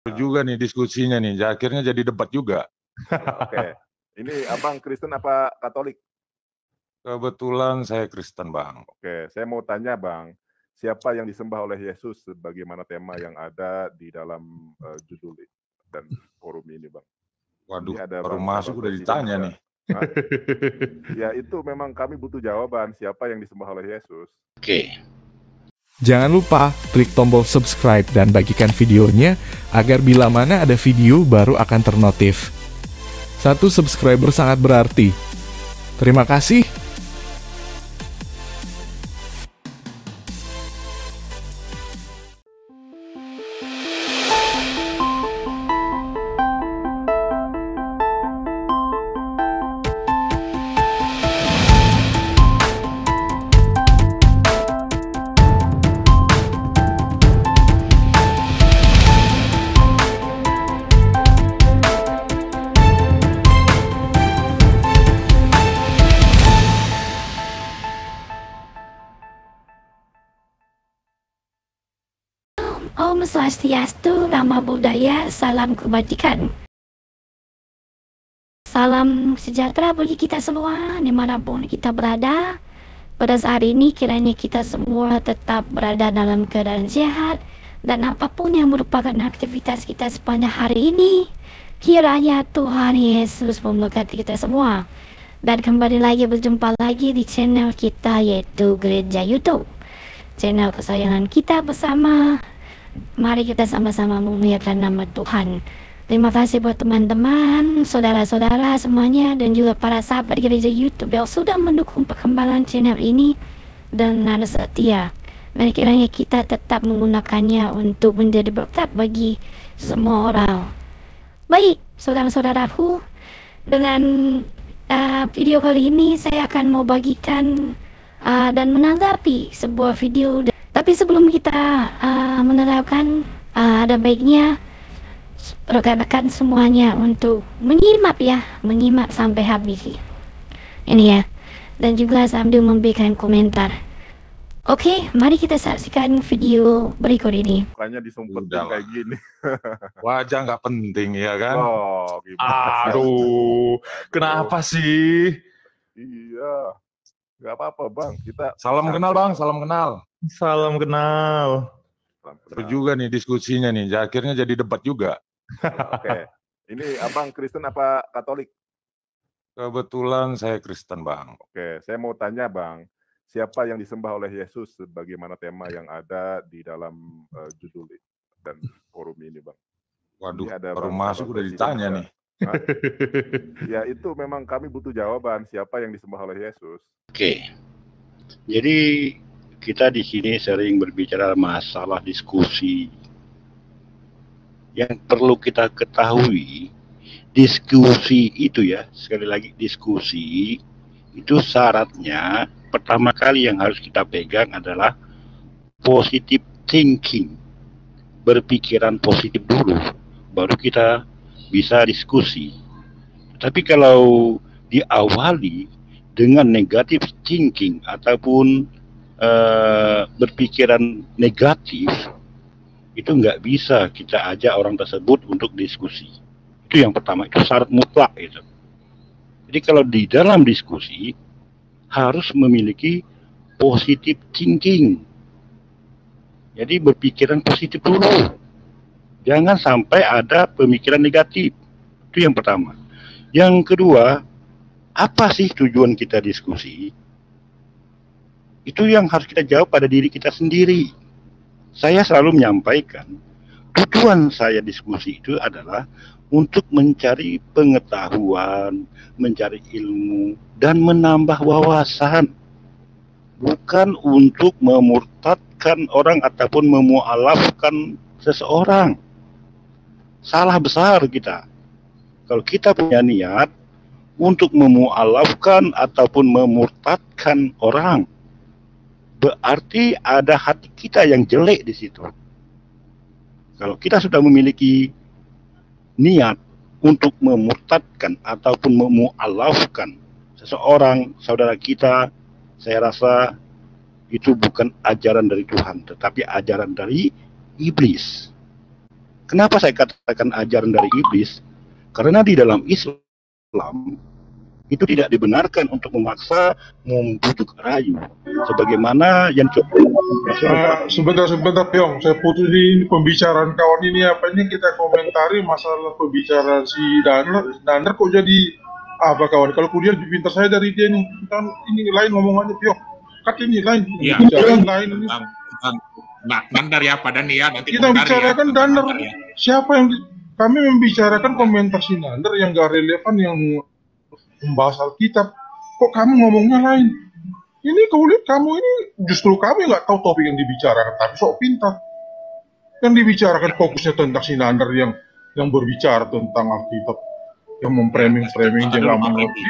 Seru juga nih diskusinya nih, akhirnya jadi debat juga. Oke. Ini abang Kristen apa Katolik? Kebetulan saya Kristen, Bang. Oke, saya mau tanya bang, siapa yang disembah oleh Yesus sebagaimana tema yang ada di dalam judul dan forum ini bang? Waduh, Ini ada baru bang masuk calon udah presiden ditanya bisa. nih. Hah? Ya itu memang kami butuh jawaban siapa yang disembah oleh Yesus. Oke. Jangan lupa klik tombol subscribe dan bagikan videonya agar bila mana ada video baru akan ternotif. 1 subscriber sangat berarti. Terima kasih. Om Swastiastu, Namo Buddhaya, salam kebajikan. Salam sejahtera bagi kita semua, dimanapun kita berada. Pada saat ini kiranya kita semua tetap berada dalam keadaan sehat, dan apapun yang merupakan aktivitas kita sepanjang hari ini, kiranya Tuhan Yesus memberkati kita semua. Dan kembali lagi berjumpa lagi di channel kita, yaitu Gereja YouTube, channel kesayangan kita bersama. Mari kita sama-sama memuliakan nama Tuhan. Terima kasih buat teman-teman, saudara-saudara semuanya, dan juga para sahabat Gereja YouTube yang sudah mendukung perkembangan channel ini dan nada setia. Mari kiranya kita tetap menggunakannya untuk menjadi berkat bagi semua orang. Baik, saudara-saudaraku, dengan video kali ini saya akan mau bagikan dan menanggapi sebuah video. Tapi sebelum kita menerapkan, ada baiknya rekan-rekan semuanya untuk menyimak sampai habis ini ya, dan juga sambil memberikan komentar. Oke, mari kita saksikan video berikut ini. Makanya disumpetin kayak gini. Wajah nggak penting ya kan? Oh, gimana? Aduh, kenapa sih? Iya, nggak apa-apa bang. Kita Salam kenal, Bang, salam kenal. Salam kenal. Seru juga nih diskusinya nih, akhirnya jadi debat juga. Oke. Ini abang Kristen apa Katolik? Kebetulan saya Kristen, Bang. Oke, saya mau tanya bang, siapa yang disembah oleh Yesus sebagaimana tema yang ada di dalam judul dan forum ini bang? Waduh, Ini ada baru bang masuk calon udah presiden ditanya bisa. nih. Hah? Ya itu memang kami butuh jawaban siapa yang disembah oleh Yesus. Oke. Jadi kita di sini sering berbicara masalah diskusi. Yang perlu kita ketahui, diskusi itu ya, sekali lagi diskusi itu syaratnya pertama kali yang harus kita pegang adalah positive thinking. Berpikiran positif dulu, baru kita bisa diskusi. Tapi kalau diawali dengan negatif thinking ataupun berpikiran negatif, itu nggak bisa kita ajak orang tersebut untuk diskusi. Itu yang pertama, itu syarat mutlak itu. Jadi kalau di dalam diskusi harus memiliki positive thinking. Jadi berpikiran positif dulu. Jangan sampai ada pemikiran negatif. Itu yang pertama. Yang kedua, apa sih tujuan kita diskusi? Itu yang harus kita jawab pada diri kita sendiri. Saya selalu menyampaikan, tujuan saya diskusi itu adalah untuk mencari pengetahuan, mencari ilmu, dan menambah wawasan. Bukan untuk memurtadkan orang ataupun memualafkan seseorang. Salah besar kita. Kalau kita punya niat untuk memualafkan ataupun memurtadkan orang, berarti ada hati kita yang jelek di situ. Kalau kita sudah memiliki niat untuk memurtadkan ataupun memualafkan seseorang, saudara kita, saya rasa itu bukan ajaran dari Tuhan, tetapi ajaran dari iblis. Kenapa saya katakan ajaran dari iblis? Karena di dalam Islam itu tidak dibenarkan untuk memaksa, membujuk rayu, sebagaimana yang Sebentar Pyong, saya putus di pembicaraan kawan ini. Apa ini kita komentari masalah pembicaraan si Dander kok jadi apa kawan? Kalau kuliah lebih pintar saya dari dia nih. Kan ini lain ngomongannya Pyong. Kan ini lain. Iya. Lain ini. Nah, Dander ya, Pak Dani ya. Nanti Kita komentari bicarakan ya. Dander. Ya. Siapa yang kami membicarakan komentar si Dander yang gak relevan, yang membahas Alkitab. Kok kamu ngomongnya lain? Ini kulit kamu ini justru kami nggak tahu topik yang dibicarakan, tapi sok pintar. Yang dibicarakan fokusnya tentang si Dander yang berbicara tentang Alkitab, yang memframing dia nggak mengerti.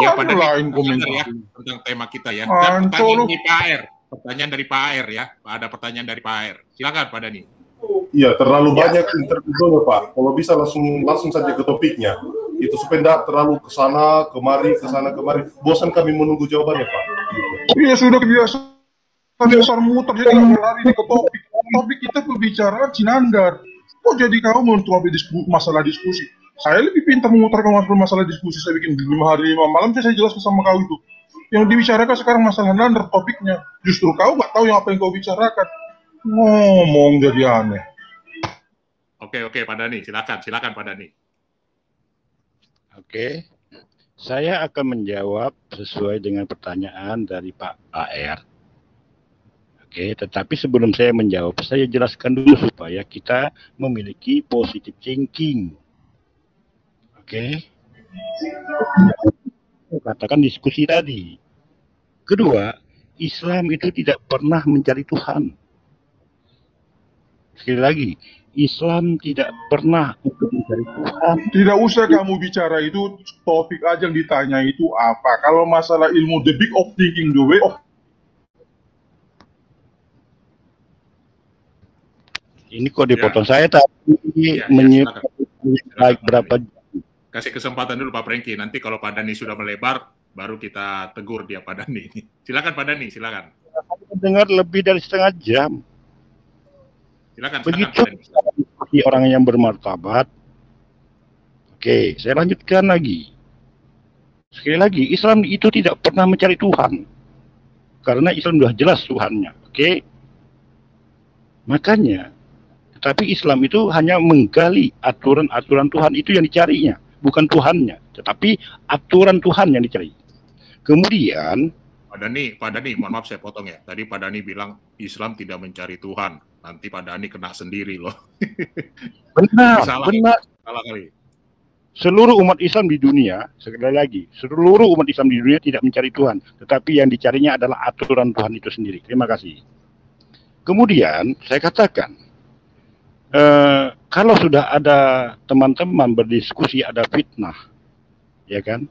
Ya, Pak Dani, lain komentar ya, tentang tema kita ya. Dan pertanyaan dari Pak R. Pertanyaan dari Pak R ya. Ada pertanyaan dari Pak R. Silakan Pak Dani. Iya, terlalu banyak interview Pak. Kalau bisa langsung saja ke topiknya. Itu supaya tidak terlalu kesana kemari. Bosan kami menunggu jawabannya Pak. Iya, sudah biasa muter, jadi nggak lari ke topik. Topik kita pembicaraan Cinandar. Kok jadi kamu mencoba masalah diskusi? Saya lebih pintar memutarkan masalah diskusi. Saya bikin 5 hari 5 malam, saya jelaskan sama kau itu. Yang dibicarakan sekarang masalah Dander topiknya. Justru kau nggak tahu apa yang kau bicarakan. Ngomong jadi aneh. Oke, Pak Dani. Silakan Pak Dani. Oke, saya akan menjawab sesuai dengan pertanyaan dari Pak AR. Oke, tetapi sebelum saya menjawab, saya jelaskan dulu supaya kita memiliki positive thinking. Oke, katakan diskusi tadi. Kedua, Islam itu tidak pernah mencari Tuhan. Sekali lagi, Islam tidak pernah untuk mencari Tuhan. Tidak usah kamu bicara itu, topik aja yang ditanya itu apa. Kalau masalah ilmu, the big of thinking, the way of... Ini kok dipotong saya tadi menyiapkan berapa jam. Kasih kesempatan dulu Pak Prengki. Nanti kalau Pak Dani sudah melebar, baru kita tegur dia Pak Dani. Silakan Pak Dani, silakan. Dengar lebih dari setengah jam. Silakan. Begitu orang yang bermartabat. Oke, saya lanjutkan lagi. Sekali lagi, Islam itu tidak pernah mencari Tuhan. Karena Islam sudah jelas Tuhannya. Oke. Makanya, tetapi Islam itu hanya menggali aturan-aturan Tuhan itu yang dicarinya. Bukan Tuhannya, tetapi aturan Tuhan yang dicari. Kemudian, Pak Dani, mohon maaf saya potong ya. Tadi Pak Dani bilang Islam tidak mencari Tuhan. Nanti Pak Dani kena sendiri loh. benar. Salah kali. Seluruh umat Islam di dunia, sekali lagi, seluruh umat Islam di dunia tidak mencari Tuhan. Tetapi yang dicarinya adalah aturan Tuhan itu sendiri. Terima kasih. Kemudian, saya katakan, kalau sudah ada teman-teman berdiskusi, ada fitnah, ya kan?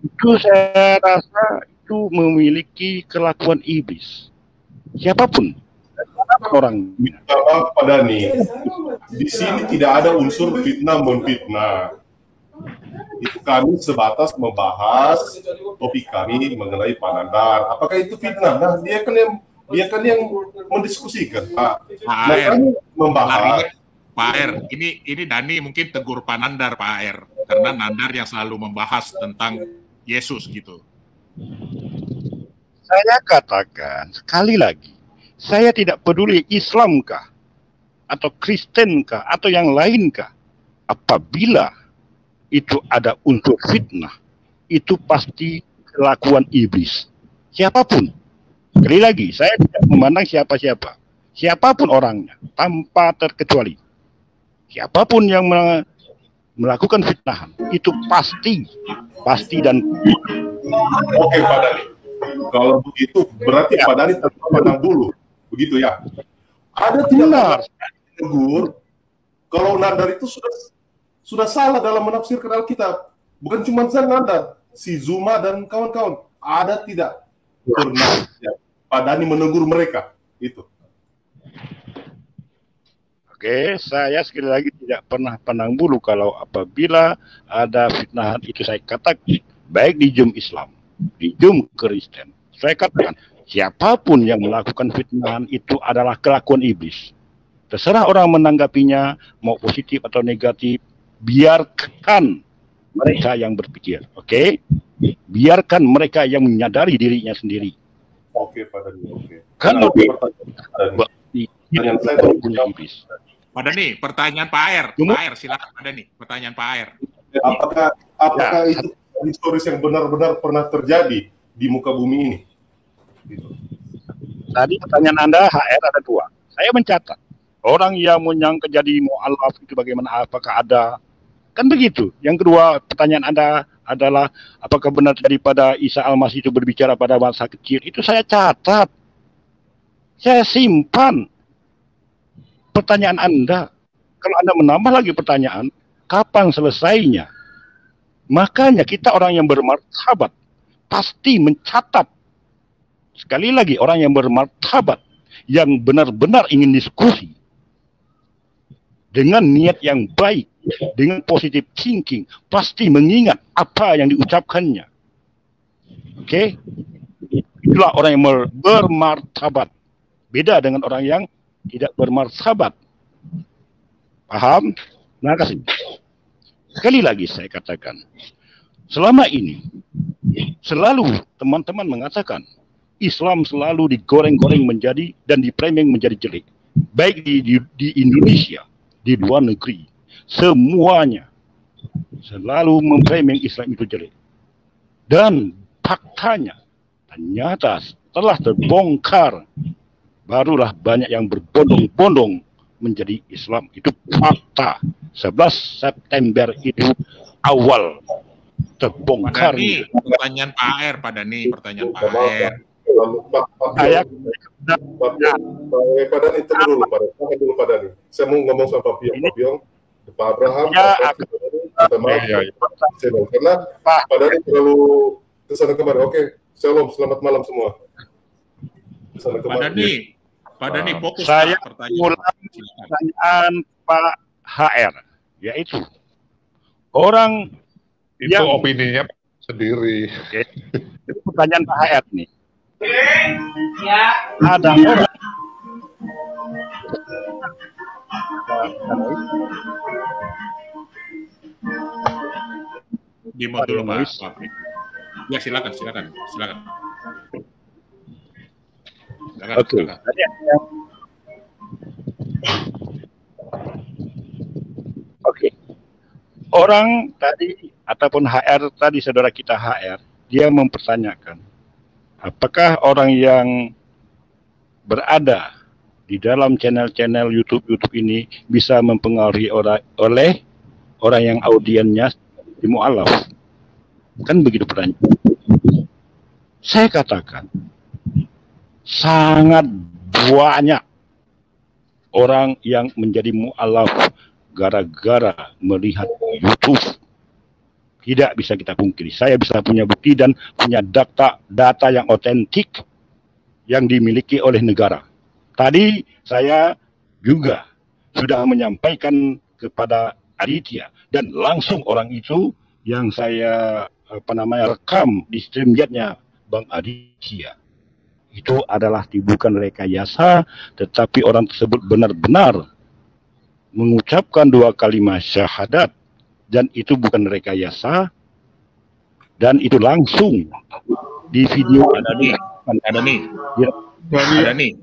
Itu saya rasa itu memiliki kelakuan iblis. Siapapun orang. Pak Dani, di sini tidak ada unsur fitnah memfitnah. Itu kami sebatas membahas topik kami mengenai Panandar. Apakah itu fitnah? Nah, dia kan yang mendiskusikan. Pak R, membahas. Pak R, ini Dani mungkin tegur Pak Nandar, Pak R, karena Nandar yang selalu membahas tentang Yesus gitu. Saya katakan sekali lagi, saya tidak peduli Islamkah atau Kristenkah atau yang lainkah. Apabila itu ada unsur fitnah, itu pasti kelakuan iblis. Siapapun. Sekali lagi, saya tidak memandang siapa-siapa. Siapapun orangnya, tanpa terkecuali. Siapapun yang melakukan fitnahan, itu pasti dan Oke Pak Dani, kalau begitu berarti Pak Dani tanpa pandang bulu, begitu ya? Ada tidak tegur kalau Nandar itu sudah salah dalam menafsirkan Alkitab? Bukan cuma saya Nandar, si Zuma dan kawan-kawan. Ada tidak pernah Pak Dani menegur mereka itu? Oke, saya sekali lagi tidak pernah pandang bulu kalau apabila ada fitnahan itu saya katakan, baik di Jum Islam, di Jum Kristen. Saya katakan, siapapun yang melakukan fitnahan itu adalah kelakuan iblis. Terserah orang menanggapinya, mau positif atau negatif, biarkan mereka yang berpikir, oke? Biarkan mereka yang menyadari dirinya sendiri. Oke, Pak Dani, oke. Kalau Pertanyaan saya tuh, iblis. Pak Dani, pertanyaan Pak Air. Pak Air, silakan Pak Dani, pertanyaan Pak Air. apakah itu historis yang benar-benar pernah terjadi di muka bumi ini? Gitu. Tadi pertanyaan Anda HR ada 2. Saya mencatat orang yang menyangka jadi mu'alaf itu bagaimana, apakah ada? Kan begitu. Yang kedua, pertanyaan Anda adalah apakah benar daripada Isa Al-Masih itu berbicara pada masa kecil? Itu saya catat. Saya simpan pertanyaan Anda. Kalau Anda menambah lagi pertanyaan, kapan selesainya? Makanya kita orang yang bermartabat pasti mencatat. Sekali lagi, orang yang bermartabat, yang benar-benar ingin diskusi dengan niat yang baik, dengan positive thinking, pasti mengingat apa yang diucapkannya. Oke? Itulah orang yang bermartabat. Beda dengan orang yang tidak bermartabat. Paham? Terima kasih. Sekali lagi saya katakan, selama ini selalu teman-teman mengatakan Islam selalu digoreng-goreng menjadi dan dipraming menjadi jelek. Baik di Indonesia, di luar negeri, semuanya selalu memframing Islam itu jelek. Dan faktanya ternyata setelah terbongkar, barulah banyak yang berbondong-bondong menjadi Islam. Itu fakta. 11 September itu awal terbongkar. Pak Dani, pertanyaan Pak Air, Pak Dani, pertanyaan Pak Air. Saya Pak Dani, tunggu dulu, Pak Dani. Saya mau ngomong sama Pak Piong, Pak Abraham, Pak maaf, karena Pak Dani terlalu kesana kemari. Oke, shalom, selamat malam semua. Pak Dani, fokus saya pertanyaan Pak HR, yaitu orang Itu yang opininya sendiri. Okay. Itu pertanyaan Pak HR nih. Ada orang di dulu Pak. Ya silakan. Oke. Oke. Orang tadi ataupun HR tadi, saudara kita HR, dia mempertanyakan apakah orang yang berada di dalam channel-channel YouTube ini bisa mempengaruhi oleh orang yang audiennya di mu'alaf. Kan begitu pertanyaan. Saya katakan sangat banyak orang yang menjadi mu'alaf gara-gara melihat YouTube. Tidak bisa kita pungkiri. Saya bisa punya bukti dan punya data yang otentik yang dimiliki oleh negara. Tadi saya juga sudah menyampaikan kepada Aditya dan langsung orang itu yang saya rekam di streamyardnya Bang Aditya. Itu adalah bukan rekayasa, tetapi orang tersebut benar-benar mengucapkan 2 kalimat syahadat, dan itu bukan rekayasa, dan itu langsung di video. Ada nih.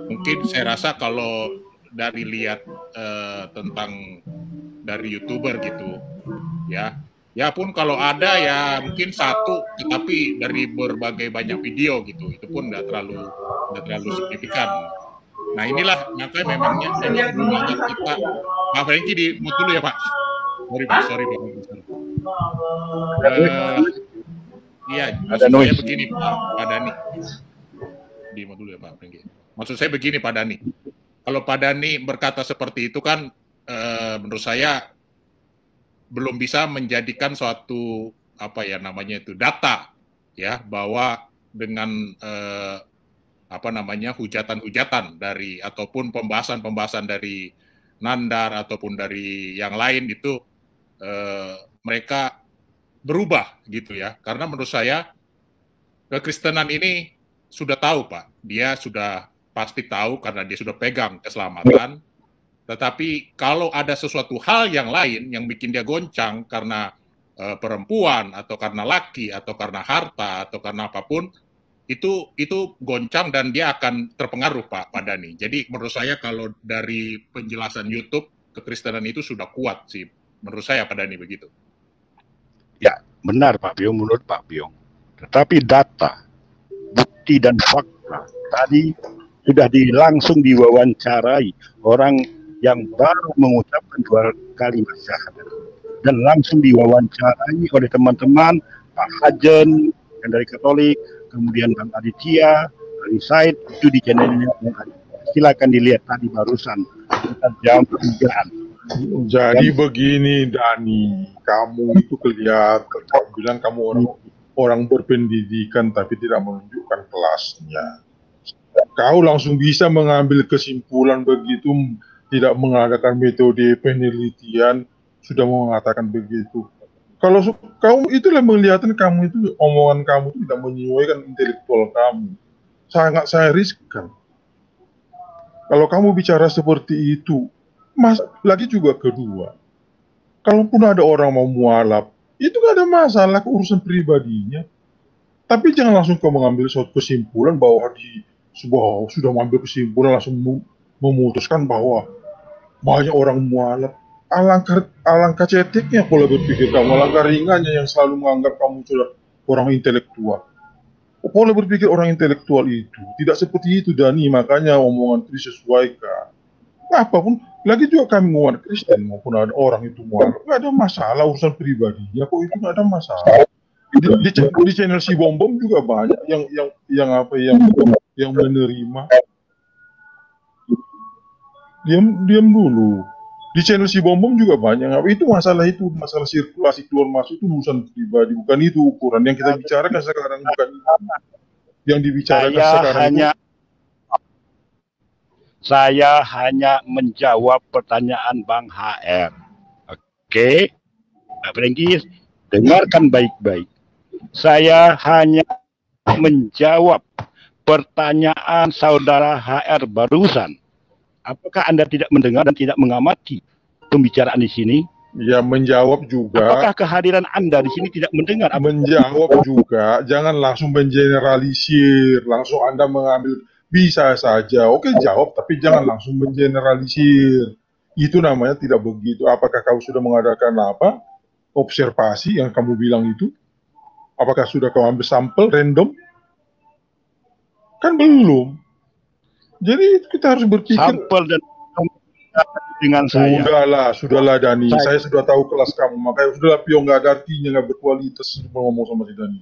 Mungkin saya rasa kalau dari lihat tentang dari YouTuber gitu, ya pun kalau ada ya mungkin satu, tetapi dari berbagai banyak video gitu, itu pun nggak terlalu signifikan. Nah inilah makanya memangnya kita Pak Franky di mute dulu ya Pak. Sorry Pak. Iya, maksud saya begini Pak Dani. Di mute dulu ya Pak Franky. Maksud saya begini Pak Dani. Kalau Pak Dani berkata seperti itu kan menurut saya belum bisa menjadikan suatu data ya, bahwa dengan hujatan-hujatan dari ataupun pembahasan dari Nandar ataupun dari yang lain itu mereka berubah gitu ya. Karena menurut saya kekristenan ini sudah tahu Pak, dia sudah pasti tahu karena dia sudah pegang keselamatan. Tetapi kalau ada sesuatu hal yang lain yang bikin dia goncang karena perempuan atau karena laki atau karena harta atau karena apapun, itu goncang dan dia akan terpengaruh Pak Dhani. Jadi menurut saya kalau dari penjelasan YouTube, kekristenan itu sudah kuat sih. Menurut saya Pak Dhani begitu. Ya, benar Pak Piong, menurut Pak Piong. Tetapi data, bukti dan fakta tadi sudah langsung diwawancarai orang yang baru mengucapkan 2 kalimat syahadat dan langsung diwawancarai oleh teman-teman Pak Hajen yang dari Katolik, kemudian Bang Aditya, Ali Said, itu di channelnya Bang Aditya. Silakan dilihat tadi barusan jam 3-an. Jadi begini Dani, kamu itu kelihatan, kamu bilang kamu orang berpendidikan tapi tidak menunjukkan kelasnya. Kau langsung bisa mengambil kesimpulan begitu, tidak mengadakan metode penelitian, sudah mengatakan begitu. Kalau kamu itulah melihatkan kamu itu, omongan kamu itu tidak menyesuaikan intelektual kamu. Sangat saya riskan. Kalau kamu bicara seperti itu, lagi juga kedua, kalaupun ada orang mau mualaf, itu gak ada masalah, urusan pribadinya. Tapi jangan langsung kau mengambil suatu kesimpulan bahwa sudah mengambil kesimpulan langsung memutuskan bahwa banyak orang mualaf. Alangkah ceteknya pola berpikir kamu, alangkah ringannya yang selalu menganggap kamu sudah orang intelektual. Pola berpikir orang intelektual itu tidak seperti itu Dani, makanya omongan itu disesuaikan. Apapun, lagi juga kami umat Kristen maupun ada orang itu mualaf, nggak ada masalah urusan pribadinya kok, itu nggak ada masalah. Di channel si Bom Bom juga banyak yang menerima. Diam dulu. Di channel si Bom Bom juga banyak. Itu masalah sirkulasi keluar masuk itu urusan pribadi, bukan itu ukuran yang kita bicarakan sekarang, bukan itu. Yang dibicarakan sekarang saya hanya menjawab pertanyaan Bang HR. Oke, Pak Franky, dengarkan baik-baik. Saya hanya menjawab pertanyaan saudara HR barusan. Apakah Anda tidak mendengar dan tidak mengamati pembicaraan di sini? Ya, menjawab juga. Apakah kehadiran Anda di sini tidak mendengar? Menjawab juga. Jangan langsung mengeneralisir. Langsung Anda mengambil. Bisa saja. Oke, jawab. Tapi jangan langsung mengeneralisir. Itu namanya tidak begitu. Apakah kau sudah mengadakan observasi yang kamu bilang itu? Apakah sudah kau ambil sampel random? Kan belum. Jadi kita harus berpikir. Sampel dan dengan saya. Sudahlah Dani. Saya sudah tahu kelas kamu. Makanya sudahlah Piong, nggak ada artinya, nggak berkualitas ngomong sama si Dani.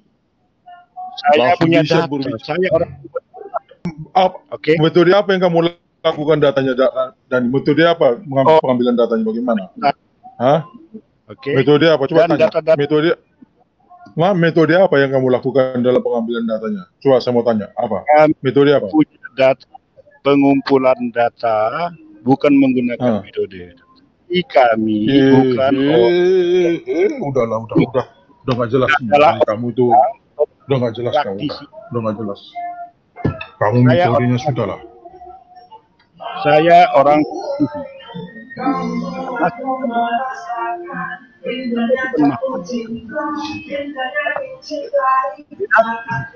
Saya punya data. Saya orang. Oke. Metode apa yang kamu lakukan datanya Dani? Metode apa pengambilan datanya? Bagaimana? Hah? Oke. Metode apa? Coba tanya. Metode apa yang kamu lakukan dalam pengambilan datanya? Coba saya mau tanya. Apa? Metode apa? Data. Pengumpulan data bukan menggunakan metode. Kami bukan. Udah nggak jelas. Kamu itu udah nggak jelas kamu. Udah nggak jelas. Kamu metodenya sudahlah. Saya orang.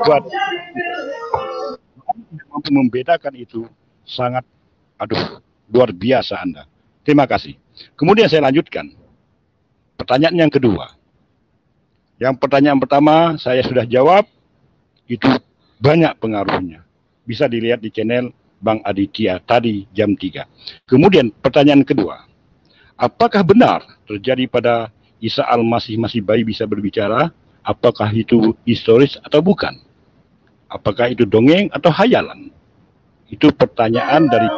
Buat mampu membedakan itu sangat luar biasa Anda. Terima kasih. Kemudian saya lanjutkan. Pertanyaan yang kedua. Yang pertanyaan pertama saya sudah jawab, itu banyak pengaruhnya. Bisa dilihat di channel Bang Aditya tadi jam 3. Kemudian pertanyaan kedua. Apakah benar terjadi pada Isa Al-Masih masih bayi bisa berbicara? Apakah itu historis atau bukan? Apakah itu dongeng atau hayalan? Itu pertanyaan dari.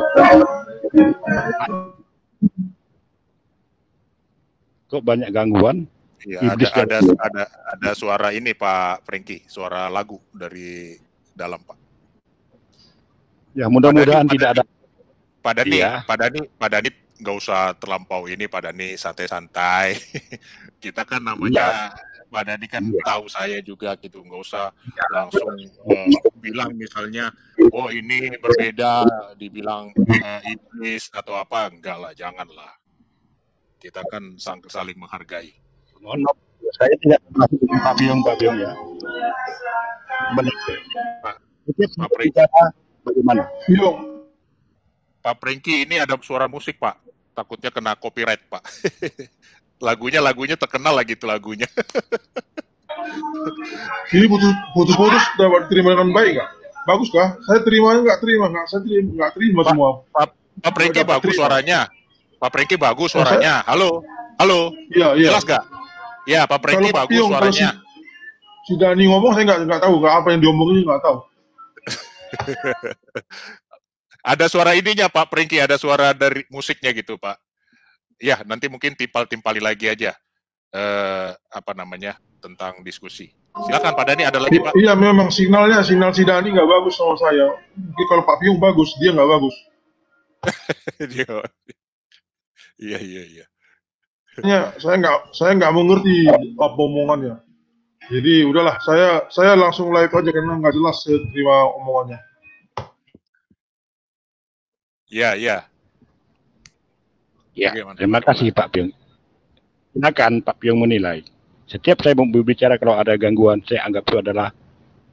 Kok banyak gangguan? Ya, ada suara ini Pak Franky, suara lagu dari dalam Pak. Ya mudah-mudahan tidak ada. Pak Dhani nggak usah terlampau ini Pak Dhani, santai-santai. Kita kan namanya Pak Dhani kan tahu saya juga gitu, nggak usah langsung bilang misalnya, oh ini berbeda, dibilang iblis atau apa, enggak lah, janganlah. Kita kan saling menghargai. Mohon maaf, saya tidak pernah dengan Pak Biong ya. Pak Prengki, bagaimana? Pak Prengki, ini ada suara musik Pak, takutnya kena copyright Pak. lagunya terkenal lagi tuh lagunya. Ini putus-putus dapat diterima dengan baik nggak? Bagus kah? Saya terima nggak terima nggak? Saya nggak terima semua. Pak Prengki bagus suaranya. Pak Prengki bagus suaranya. Halo. Iya. Jelas nggak? Ya, Pak Prengki bagus suaranya. Si Dhani ngomong saya nggak tahu, apa yang diomongin nggak tahu. Ada suara ininya Pak Prengki, ada suara dari musiknya gitu Pak. Ya, nanti mungkin timpali lagi aja tentang diskusi. Silakan Pak Dhani, ada lagi Pak. Iya, memang signal si Dhani nggak bagus sama saya. Mungkin kalau Pak Biong bagus, dia nggak bagus. Iya. Saya nggak mengerti apa omongannya. Jadi udahlah, saya langsung live aja karena nggak jelas saya terima omongannya. Iya. Ya, terima kasih Pak Biong. Silakan Pak Biong menilai. Setiap saya mau berbicara kalau ada gangguan, saya anggap itu adalah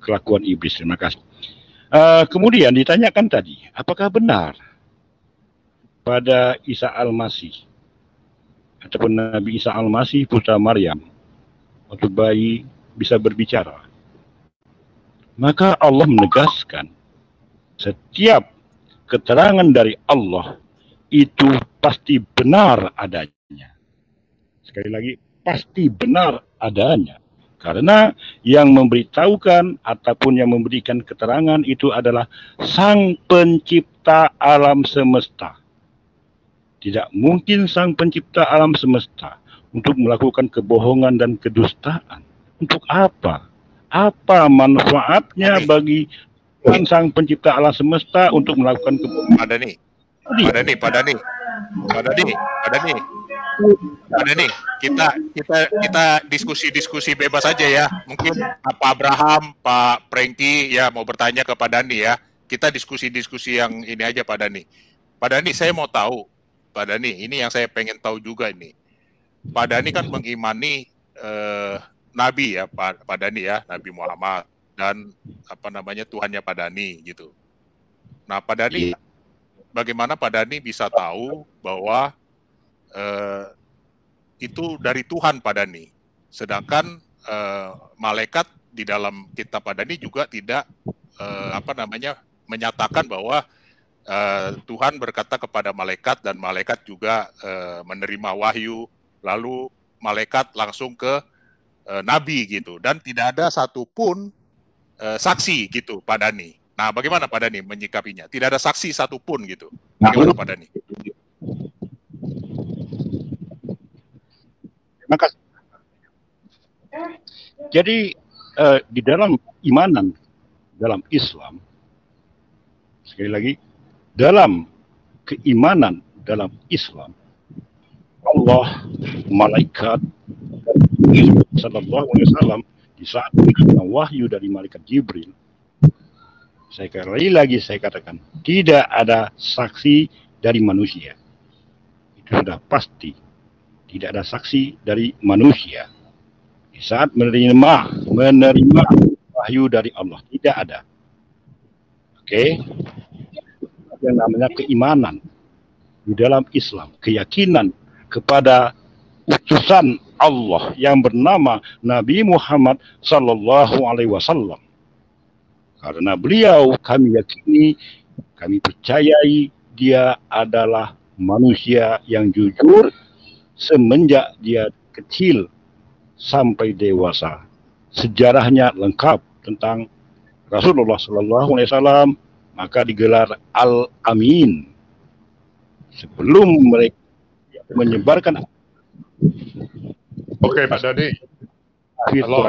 kelakuan iblis. Terima kasih. Kemudian ditanyakan tadi, apakah benar pada Isa Al-Masih ataupun Nabi Isa Al-Masih putra Maryam waktu bayi bisa berbicara? Maka Allah menegaskan setiap keterangan dari Allah itu pasti benar adanya. Sekali lagi, pasti benar adanya. Karena yang memberitahukan ataupun yang memberikan keterangan itu adalah Sang Pencipta alam semesta. Tidak mungkin Sang Pencipta alam semesta untuk melakukan kebohongan dan kedustaan. Untuk apa? Apa manfaatnya bagi Sang Pencipta alam semesta untuk melakukan kebohongan? Pak Dhani, kita diskusi bebas aja ya. Mungkin Pak Abraham, Pak Prengki ya mau bertanya ke Pak Dhani ya. Kita diskusi yang ini aja Pak Dhani. Pak Dhani, saya mau tahu, Pak Dhani, ini yang saya pengen tahu juga ini. Pak Dhani kan mengimani Nabi ya, Pak Dhani ya, Nabi Muhammad dan Tuhannya Pak Dhani gitu. Nah, Pak Dhani, bagaimana Pak Dhani bisa tahu bahwa itu dari Tuhan Pak Dhani, sedangkan malaikat di dalam kitab Pak Dhani juga tidak menyatakan bahwa Tuhan berkata kepada malaikat dan malaikat juga menerima wahyu, lalu malaikat langsung ke Nabi gitu, dan tidak ada satupun saksi gitu Pak Dhani. Nah, bagaimana Pak Dhani menyikapinya? Tidak ada saksi satupun gitu. Bagaimana Pak Dhani? Terima kasih. Jadi di dalam imanan, dalam Islam, sekali lagi, dalam keimanan dalam Islam, Allah, malaikat, Sallallahu Alaihi Wasallam di saat menerima wahyu dari malaikat Jibril, sekali lagi saya katakan, tidak ada saksi dari manusia. Itu sudah pasti. Tidak ada saksi dari manusia. Di saat menerima wahyu dari Allah, tidak ada. Oke? Yang namanya keimanan di dalam Islam, keyakinan kepada utusan Allah yang bernama Nabi Muhammad Sallallahu Alaihi Wasallam. Karena beliau kami yakini, kami percayai dia adalah manusia yang jujur semenjak dia kecil sampai dewasa. Sejarahnya lengkap tentang Rasulullah Sallallahu Alaihi Wasallam, maka digelar Al-Amin. Sebelum mereka menyebarkan. Oke, Pak Dhani. Halo.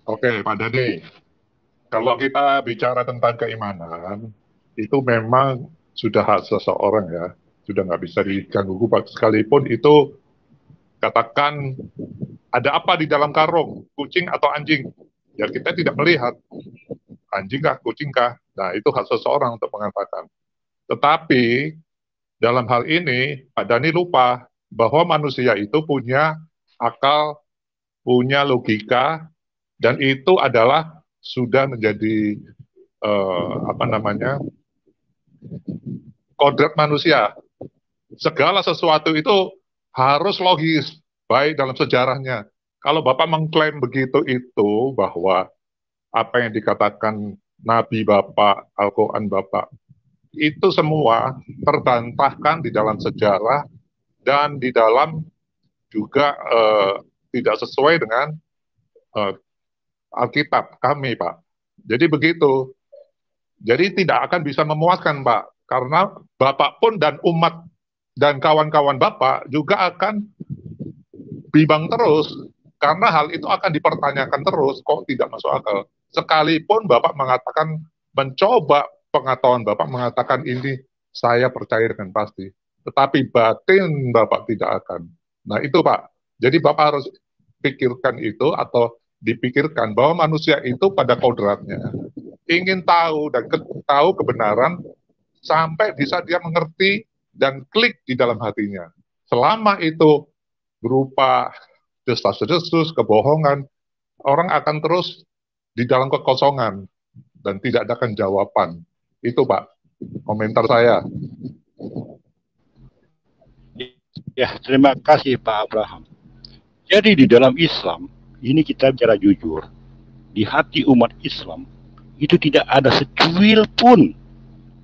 Oke, Pak Dhani. Kalau kita bicara tentang keimanan, itu memang sudah hak seseorang ya, sudah nggak bisa diganggu gugat. Sekalipun itu katakan ada apa di dalam karung, kucing atau anjing? Ya kita tidak melihat anjing kah, kucing kah. Nah itu hak seseorang untuk mengatakan. Tetapi dalam hal ini Pak Dhani lupa bahwa manusia itu punya akal, punya logika, dan itu adalah sudah menjadi kodrat manusia. Segala sesuatu itu harus logis, baik dalam sejarahnya. Kalau Bapak mengklaim begitu itu bahwa apa yang dikatakan Nabi Bapak, Al-Quran Bapak, itu semua terbantahkan di dalam sejarah dan di dalam juga tidak sesuai dengan Alkitab kami, Pak. Jadi begitu. Jadi tidak akan bisa memuaskan, Pak. Karena Bapak pun dan umat dan kawan-kawan Bapak juga akan bimbang terus. Karena hal itu akan dipertanyakan terus, kok tidak masuk akal. Sekalipun Bapak mengatakan, mencoba pengetahuan Bapak mengatakan ini, saya percaya dengan pasti. Tetapi batin Bapak tidak akan. Nah itu Pak. Jadi Bapak harus pikirkan itu atau dipikirkan bahwa manusia itu pada kodratnya ingin tahu dan tahu kebenaran sampai bisa dia mengerti dan klik di dalam hatinya. Selama itu berupa desas-desus, kebohongan, orang akan terus di dalam kekosongan dan tidak ada jawaban. Itu Pak, komentar saya. Ya, terima kasih Pak Abraham. Jadi di dalam Islam, ini kita bicara jujur. Di hati umat Islam, itu tidak ada secuil pun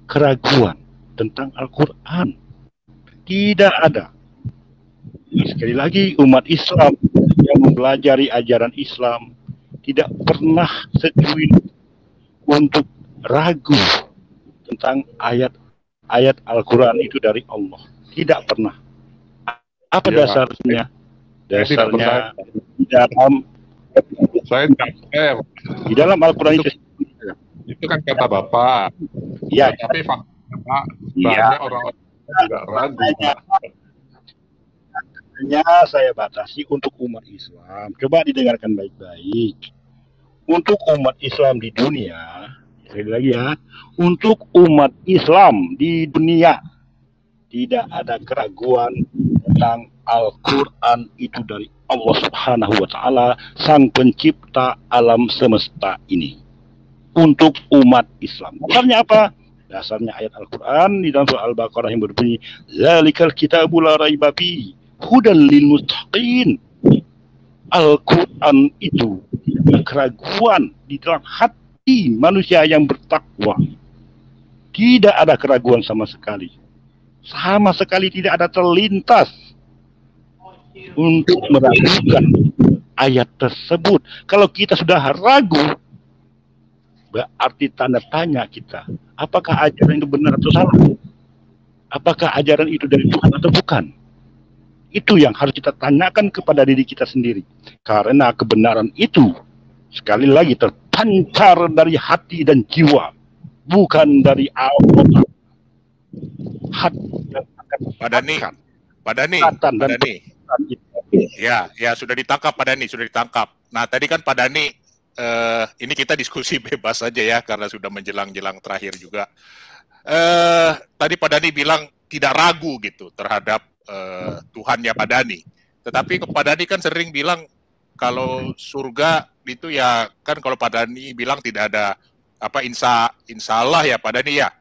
keraguan tentang Al-Quran. Tidak ada. Sekali lagi, umat Islam yang mempelajari ajaran Islam tidak pernah secuil untuk ragu tentang ayat-ayat Al-Quran itu dari Allah. Tidak pernah. Apa Ya, dasarnya? Dasarnya saya tidak fair. di dalam Al-Quran itu. Itu kan kata Bapak. Ya, Tapi faktanya Pak, Iya. banyak orang-orang yang tidak ragu Pak. hanya saya batasi untuk umat Islam. Coba didengarkan baik-baik. Untuk umat Islam di dunia, sekali lagi ya, untuk umat Islam di dunia tidak ada keraguan tentang Al-Quran itu dari Allah Subhanahu wa Ta'ala, Sang Pencipta alam semesta ini. Untuk umat Islam. Dasarnya apa? Dasarnya ayat Al-Quran di dalam surah Al-Baqarah yang berbunyi, "Zalikal kitabu la raiba fihi, hudan lil muttaqin." Al-Quran itu tidak ada keraguan di dalam hati manusia yang bertakwa. Tidak ada keraguan sama sekali. Sama sekali tidak ada terlintas untuk meragukan ayat tersebut. Kalau kita sudah ragu, berarti tanda tanya kita, apakah ajaran itu benar atau salah? Apakah ajaran itu dari Tuhan atau bukan? Itu yang harus kita tanyakan kepada diri kita sendiri. Karena kebenaran itu sekali lagi terpancar dari hati dan jiwa, bukan dari Allah. Hati yang akan Pak Dhani, Pak Dhani, Kekuatan Pak dan Dhani. Ya, sudah ditangkap Pak Dhani, sudah ditangkap. Nah, tadi kan Pak Dhani, ini kita diskusi bebas saja ya, karena sudah menjelang-jelang terakhir juga. Tadi Pak Dhani bilang tidak ragu gitu terhadap Tuhannya Pak Dhani. Tetapi Pak Dhani kan sering bilang kalau surga itu ya kan kalau Pak Dhani bilang tidak ada apa insya Allah ya Pak Dhani ya.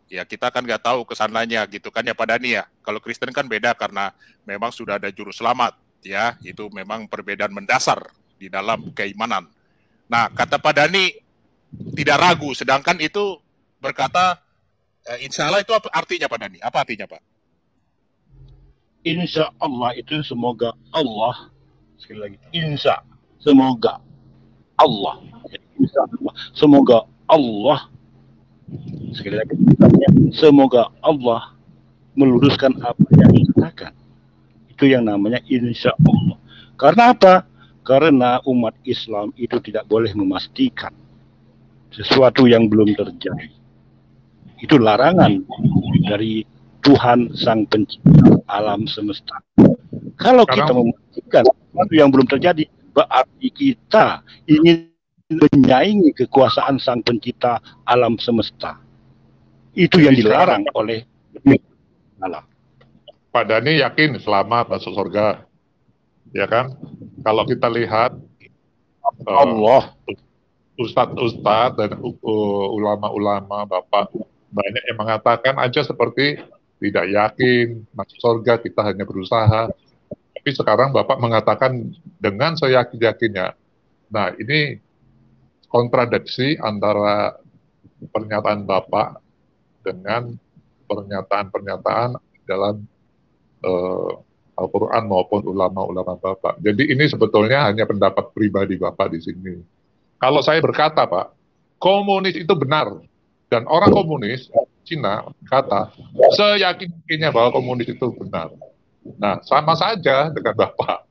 Ya kita kan nggak tahu kesananya gitu kan ya Pak Dhani ya. Kalau Kristen kan beda karena memang sudah ada juru selamat ya. Itu memang perbedaan mendasar di dalam keimanan. Nah kata Pak Dhani tidak ragu, sedangkan itu berkata insya Allah itu apa artinya Pak Dhani? Apa artinya Pak? Insya Allah itu semoga Allah, sekali lagi, insya, semoga Allah, insya Allah, semoga Allah, sekali lagi, semoga Allah meluruskan apa yang dikatakan. Itu yang namanya insya Allah. Karena apa? Karena umat Islam itu tidak boleh memastikan sesuatu yang belum terjadi. Itu larangan dari Tuhan Sang Pencipta alam semesta. Kalau kita memastikan sesuatu yang belum terjadi, berarti kita ingin menyaingi kekuasaan Sang Pencipta alam semesta. Itu yang dilarang oleh Allah. Pak Dhani yakin selamat masuk surga, ya kan? Kalau kita lihat Allah, ustadz-ustadz dan ulama-ulama, bapak banyak yang mengatakan aja seperti tidak yakin masuk surga, kita hanya berusaha. Tapi sekarang bapak mengatakan dengan seyakin-yakinnya. Nah, ini kontradiksi antara pernyataan bapak dengan pernyataan-pernyataan dalam Al-Quran maupun ulama-ulama bapak. Jadi ini sebetulnya hanya pendapat pribadi bapak di sini. Kalau saya berkata, Pak, komunis itu benar, dan orang komunis Cina kata seyakin-yakinnya bahwa komunis itu benar. Nah, sama saja dengan bapak,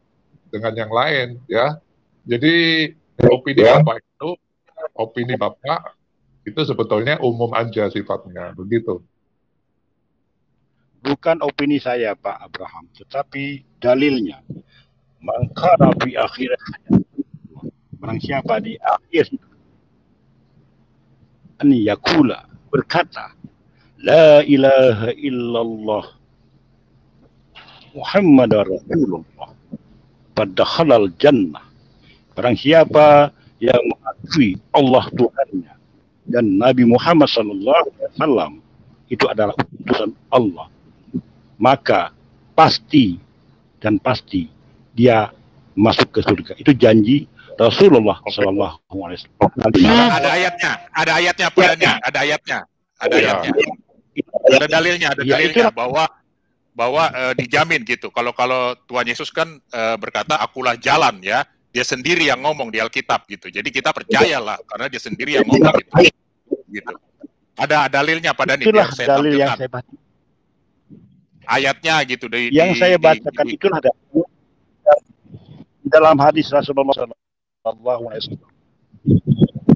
dengan yang lain, ya. Jadi opini bapak itu sebetulnya umum aja sifatnya, begitu. bukan opini saya, Pak Abraham, tetapi dalilnya. Maka fi akhir hayat, barang siapa di akhir ani yakula, berkata la ilaha illallah Muhammad Rasulullah padakhalal jannah. Barang siapa yang mengakui Allah Tuhannya dan Nabi Muhammad SAW itu adalah utusan Allah, maka pasti dia masuk ke surga. Itu janji Rasulullah SAW. Ada ayatnya, Pak Dhani, ada ayatnya. Ada dalilnya bahwa dijamin gitu. Kalau Tuhan Yesus kan berkata akulah jalan, ya. Dia sendiri yang ngomong di Alkitab gitu. Jadi kita percayalah karena dia sendiri yang ngomong gitu. Ada dalilnya, Pak Dhani. Itulah dalil yang saya baca. Ayatnya gitu saya bacakan itulah dalam hadis Rasulullah SAW.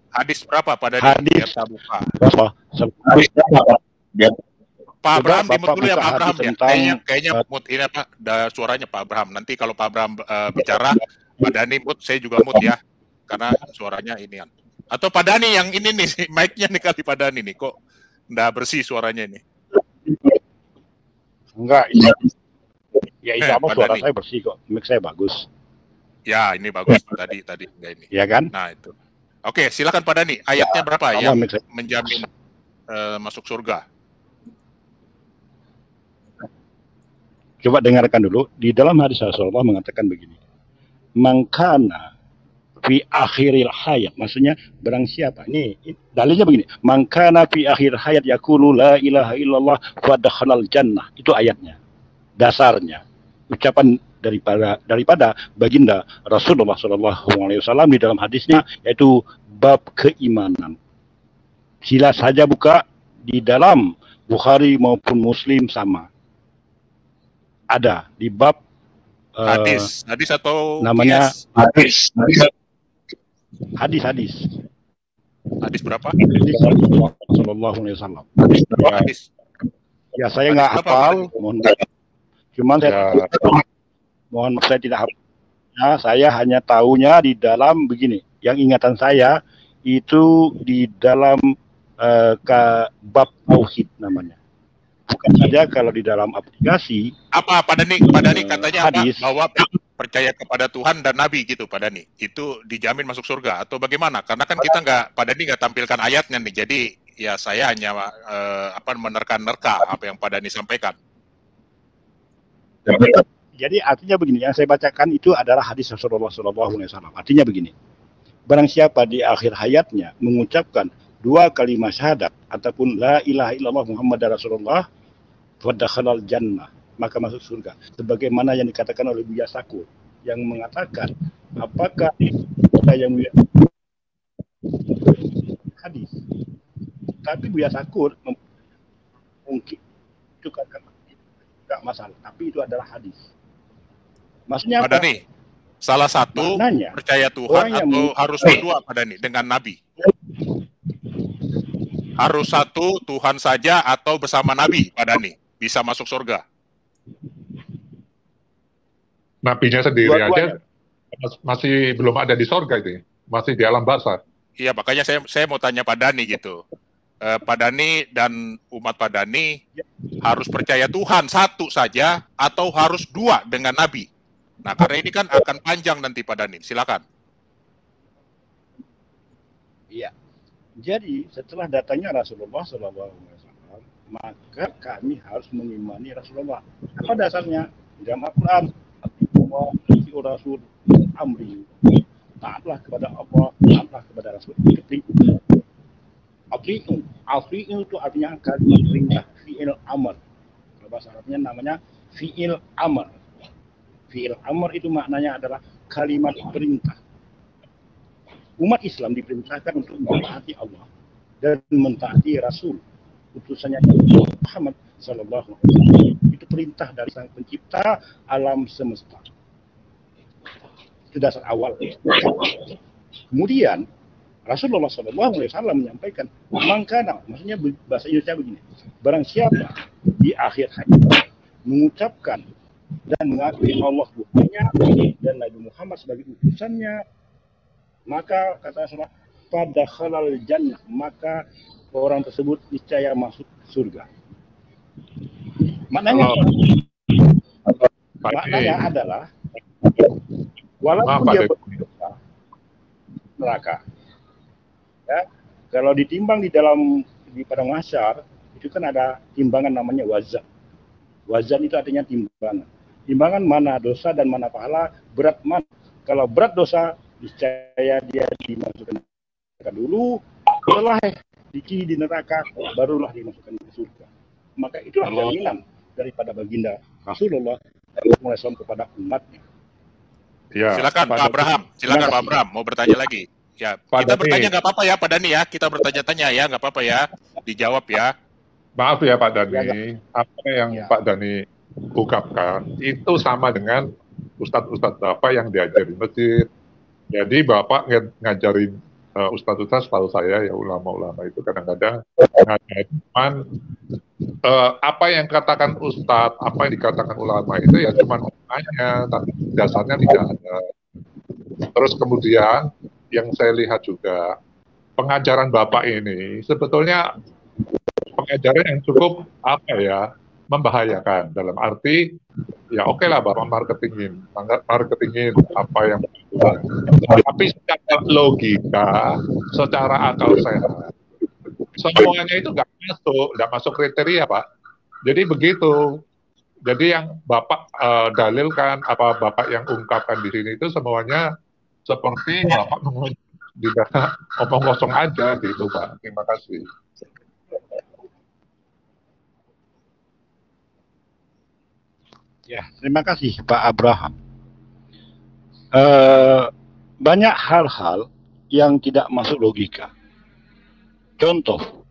Hadis berapa, Pak Dhani? Hadis berapa? Pak Abraham dimut dulu ya, Pak Abraham ya. Kayaknya mut ini apa? Suaranya Pak Abraham. Nanti kalau Pak Abraham bicara, Pak Dhani mut, saya juga mut ya. Karena suaranya ini kan. Atau Pak Dhani yang ini nih, mic-nya nih kali Pak Dhani nih, kok nggak bersih suaranya ini. Enggak, ya insya Allah suara saya bersih kok, mic saya bagus. Ya, ini bagus tadi enggak ini. Ya kan? Nah, itu. Oke, silakan Pak Dhani. Ayatnya berapa yang menjamin masuk surga? Coba dengarkan dulu. Di dalam hadis Rasulullah mengatakan begini. Mangkana fi akhiril hayat. Maksudnya barang siapa. Ini dalilnya begini. Mangkana fi akhir hayat yaqulu la ilaha illallah fadakhalal jannah. Itu ayatnya. Dasarnya. Ucapan daripada baginda Rasulullah SAW di dalam hadisnya, yaitu bab keimanan. Sila saja buka di dalam Bukhari maupun Muslim sama. Ada di bab hadis atau namanya hadis berapa? Hadis Sallallahu Alaihi Wasallam. Hadis. Ya saya nggak hafal, cuman mohon maaf saya tidak hafal. Ya, saya hanya tahunya di dalam begini. Yang ingatan saya itu di dalam bab tauhid namanya. Bukan saja kalau di dalam aplikasi. Apa Pak Dhani katanya hadis, bahwa percaya kepada Tuhan dan Nabi gitu Pak Dhani. Itu dijamin masuk surga atau bagaimana? Karena kan kita Pak Dhani nggak tampilkan ayatnya nih. Jadi ya saya hanya menerka-nerka apa yang Pak Dhani sampaikan. Jadi artinya begini, yang saya bacakan itu adalah hadis Rasulullah SAW. Artinya begini, barang siapa di akhir hayatnya mengucapkan 2 kalimat syahadat ataupun la ilaha illallah Muhammad Rasulullah fadakhalal jannah, maka masuk surga. Sebagaimana yang dikatakan oleh Buya Sakur yang mengatakan, apakah kita yang hadis? Tapi Buya Sakur mungkin itu katakan tidak masalah, tapi itu adalah hadis. Maksudnya Pak Dhani, salah satu maknanya, percaya Tuhan atau harus berdua Pak Dhani dengan Nabi? Harus satu Tuhan saja atau bersama Nabi Pak Dhani bisa masuk surga? nabinya sendiri Dua-duanya. aja masih belum ada di sorga itu, masih di alam barzakh. Iya, makanya saya mau tanya Pak Dhani gitu. Pak Dhani dan umat Pak Dhani harus percaya Tuhan satu saja atau harus dua dengan Nabi? Nah, karena ini kan akan panjang nanti Pak Dhani. Silakan. Iya. Jadi setelah datangnya Rasulullah SAW, maka kami harus mengimani Rasulullah. Apa dasarnya? Dalam Al-Quran, Rasul amri, taatlah kepada Allah, taatlah kepada Rasul. Atri'u itu artinya kalimat perintah, fi'il amr. Kalau bahasa Arabnya namanya fi'il amr. Fi'il amr itu maknanya adalah kalimat perintah. Umat Islam diperintahkan untuk mentaati Allah dan mentaati Rasul, utusannya Muhammad Sallallahu Alaihi Wasallam. Itu perintah dari Sang Pencipta alam semesta. Itu dasar awal. Kemudian Rasulullah SAW menyampaikan, mangkana, maksudnya bahasa Indonesia begini, barang siapa di akhir hayat mengucapkan dan mengakui Allah Tuhannya dan Nabi Muhammad sebagai utusannya, maka kata Rasulullah, pada halal jannah, maka orang tersebut niscaya masuk surga. Maknanya adalah walaupun dia berdosa neraka. Ya, kalau ditimbang di padang mahsyar itu kan ada timbangan namanya wazan. Wazan itu artinya timbangan. Timbangan mana dosa dan mana pahala, berat mana. Kalau berat dosa, niscaya dia dimasukkan neraka dulu, setelah di neraka, barulah dimasukkan ke surga. Maka itulah jaminan daripada baginda Rasulullah SAW kepada umatnya. Ya, silakan Pak Abraham, silakan Pak Abraham, mau bertanya lagi. Ya, kita bertanya nggak apa-apa ya Pak Dhani ya, kita bertanya-tanya ya, nggak apa-apa ya, dijawab ya. Maaf ya Pak Dhani, apa yang Pak Dhani ungkapkan itu sama dengan ustadz-ustadz Bapak yang diajarin masjid. Jadi Bapak ngajarin ustadz-ustadz, setahu saya ya ulama-ulama itu kadang-kadang ngajarin apa yang katakan ustadz, apa yang dikatakan ulama itu ya cuma namanya, tapi dasarnya tidak ada. Terus kemudian yang saya lihat juga pengajaran Bapak ini sebetulnya pengajaran yang cukup membahayakan, dalam arti ya oke lah Bapak marketingin apa yang tapi secara logika, secara akal sehat semuanya itu nggak masuk kriteria Pak. Jadi begitu. Jadi yang Bapak dalilkan, apa Bapak yang ungkapkan di sini itu semuanya seperti Bapak ngomong kosong aja gitu Pak. Terima kasih. Ya, terima kasih Pak Abraham. Banyak hal-hal yang tidak masuk logika. Contoh,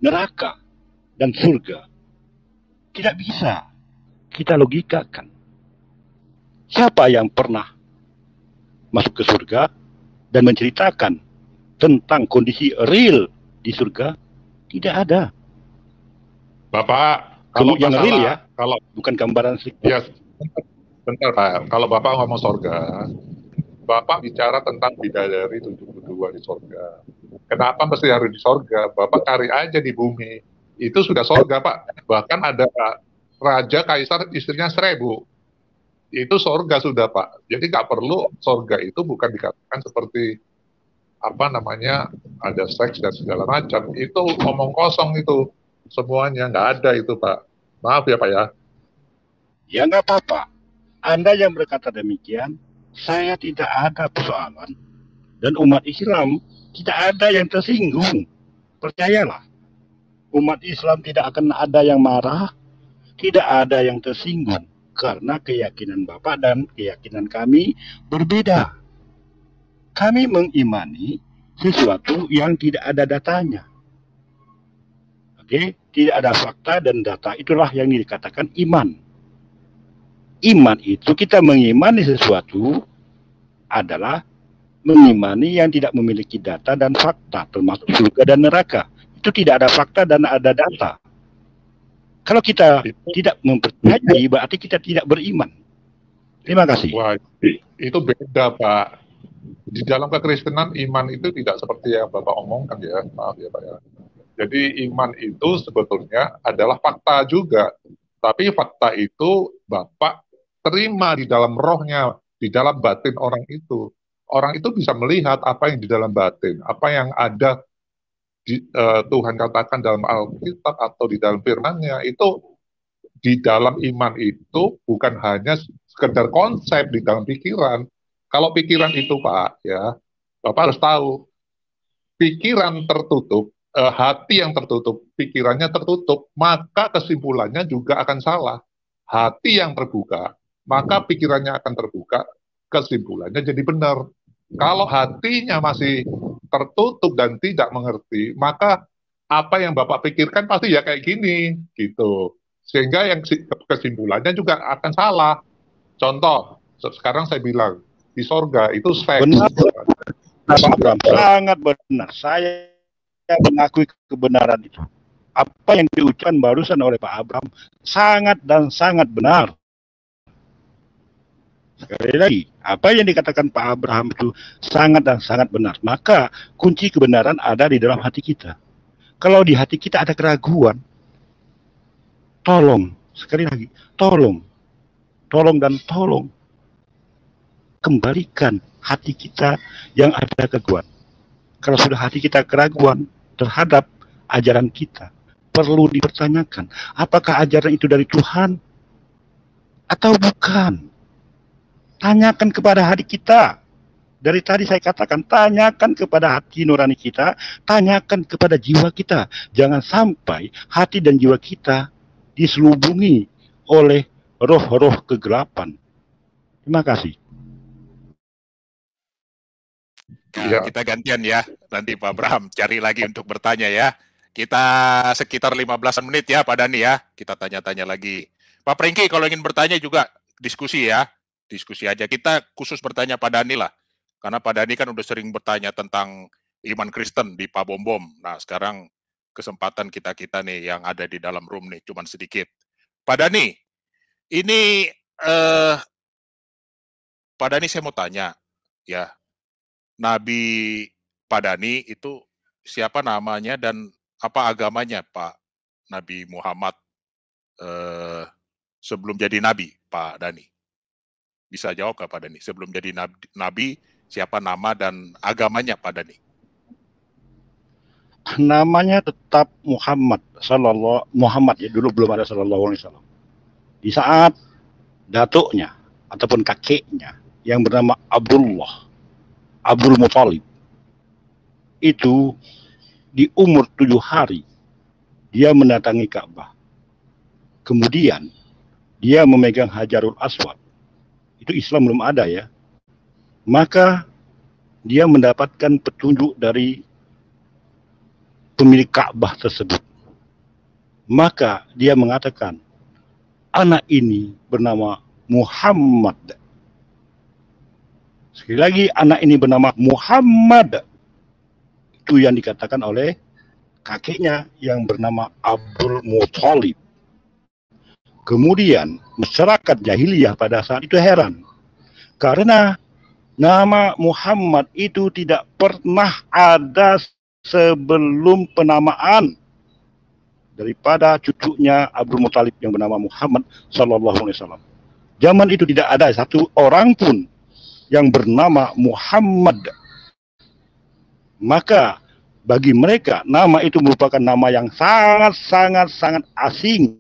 neraka dan surga tidak bisa kita logikakan. Siapa yang pernah masuk ke surga dan menceritakan tentang kondisi real di surga? Tidak ada. Bapak, kalau yang real ya, kalau bukan gambaran sih. Ya, bentar Pak. Kalau Bapak ngomong surga, Bapak bicara tentang bidadari 72 di surga. Kenapa mesti harus di surga? Bapak cari aja di bumi. Itu sudah surga Pak. Bahkan ada raja kaisar istrinya 1000. Itu surga sudah Pak. Jadi nggak perlu surga itu bukan dikatakan seperti ada seks dan segala macam. Itu omong kosong itu. Semuanya nggak ada itu Pak. Maaf ya Pak ya. Ya nggak apa-apa. Anda yang berkata demikian, saya tidak ada persoalan. Dan umat Islam tidak ada yang tersinggung. Percayalah. Umat Islam tidak akan ada yang marah, tidak ada yang tersinggung. Karena keyakinan Bapak dan keyakinan kami berbeda. Kami mengimani sesuatu yang tidak ada datanya. Oke, tidak ada fakta dan data. Itulah yang dikatakan iman. Iman itu kita mengimani sesuatu adalah mengimani yang tidak memiliki data dan fakta, termasuk surga dan neraka. Itu tidak ada fakta dan ada data. Kalau kita tidak mempercayai, berarti kita tidak beriman. Terima kasih. Wah, itu beda, Pak. Di dalam kekristenan iman itu tidak seperti yang Bapak omongkan ya, maaf ya Pak ya. Jadi iman itu sebetulnya adalah fakta juga, tapi fakta itu Bapak terima di dalam rohnya, di dalam batin orang itu. Orang itu bisa melihat apa yang di dalam batin, apa yang ada Tuhan katakan dalam Alkitab atau di dalam firman-Nya. Itu di dalam iman itu bukan hanya sekedar konsep di dalam pikiran. Kalau pikiran itu Pak ya, Bapak harus tahu pikiran tertutup, hati yang tertutup, pikirannya tertutup, maka kesimpulannya juga akan salah. Hati yang terbuka, maka pikirannya akan terbuka, kesimpulannya jadi benar. Kalau hatinya masih tertutup dan tidak mengerti, maka apa yang Bapak pikirkan pasti ya kayak gini, gitu. Sehingga yang kesimpulannya juga akan salah. Contoh, sekarang saya bilang, di sorga itu seks. Benar, Pak Abraham, sangat benar. Saya mengakui kebenaran itu. Apa yang diucapkan barusan oleh Pak Abraham sangat dan sangat benar. Sekali lagi, apa yang dikatakan Pak Abraham itu sangat dan sangat benar. Maka kunci kebenaran ada di dalam hati kita. Kalau di hati kita ada keraguan, tolong, sekali lagi, tolong dan tolong kembalikan hati kita yang ada keraguan. Kalau sudah hati kita keraguan terhadap ajaran kita, perlu dipertanyakan, apakah ajaran itu dari Tuhan atau bukan? Tanyakan kepada hati kita. Dari tadi saya katakan, tanyakan kepada hati nurani kita, tanyakan kepada jiwa kita. Jangan sampai hati dan jiwa kita diselubungi oleh roh-roh kegelapan. Terima kasih. Ya, kita gantian ya. Nanti Pak Abraham cari lagi untuk bertanya ya. Kita sekitar 15 menit ya Pak Dhani ya. Kita tanya-tanya lagi. Pak Prengki kalau ingin bertanya juga diskusi ya. Diskusi aja. Kita khusus bertanya Pak Dhani lah. Karena Pak Dhani kan udah sering bertanya tentang iman Kristen di Pak Bom Bom. Nah sekarang kesempatan kita-kita nih yang ada di dalam room nih. Cuman sedikit. Pak Dhani, ini Pak Dhani saya mau tanya ya. Nabi Pak Dhani itu siapa namanya dan apa agamanya Pak Nabi Muhammad sebelum jadi Nabi Pak Dhani? Bisa jawab nggak Pak Dhani? Sebelum jadi Nabi siapa nama dan agamanya Pak Dhani? Namanya tetap Muhammad Muhammad ya, dulu belum ada sallallahu alaihi wasallam. Di saat datuknya ataupun kakeknya yang bernama Abdul Muthalib itu di umur 7 hari dia mendatangi Ka'bah. Kemudian dia memegang Hajarul Aswad. Itu Islam belum ada ya. Maka dia mendapatkan petunjuk dari pemilik Ka'bah tersebut. Maka dia mengatakan, anak ini bernama Muhammad. Sekali lagi, anak ini bernama Muhammad. Itu yang dikatakan oleh kakeknya yang bernama Abdul Muthalib. Kemudian masyarakat jahiliyah pada saat itu heran. Karena nama Muhammad itu tidak pernah ada sebelum penamaan daripada cucunya Abdul Muthalib yang bernama Muhammad sallallahu alaihi wasallam. Zaman itu tidak ada satu orang pun yang bernama Muhammad. Maka bagi mereka nama itu merupakan nama yang sangat asing.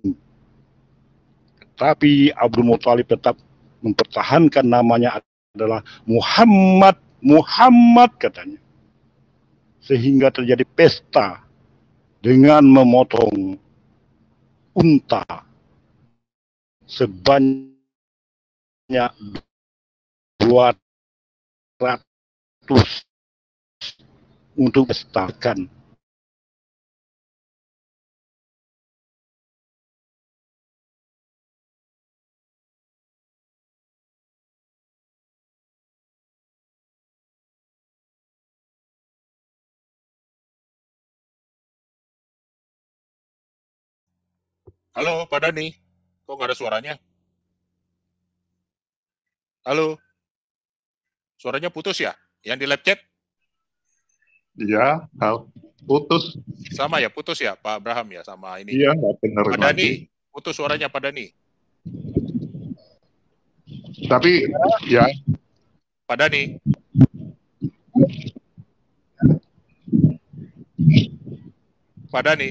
Tapi Abdul Muthalib tetap mempertahankan namanya adalah Muhammad katanya. Sehingga terjadi pesta dengan memotong unta sebanyak 200 untuk pestakan. Halo Pak Dhani, kok nggak ada suaranya? Halo? Suaranya putus ya? Yang di live chat? Iya, putus. Sama ya, putus ya Pak Abraham ya sama ini. Iya, nggak benar Pak lagi. Dani, putus suaranya Pak Dani. Tapi ya, Pak Dani. Pak Dani.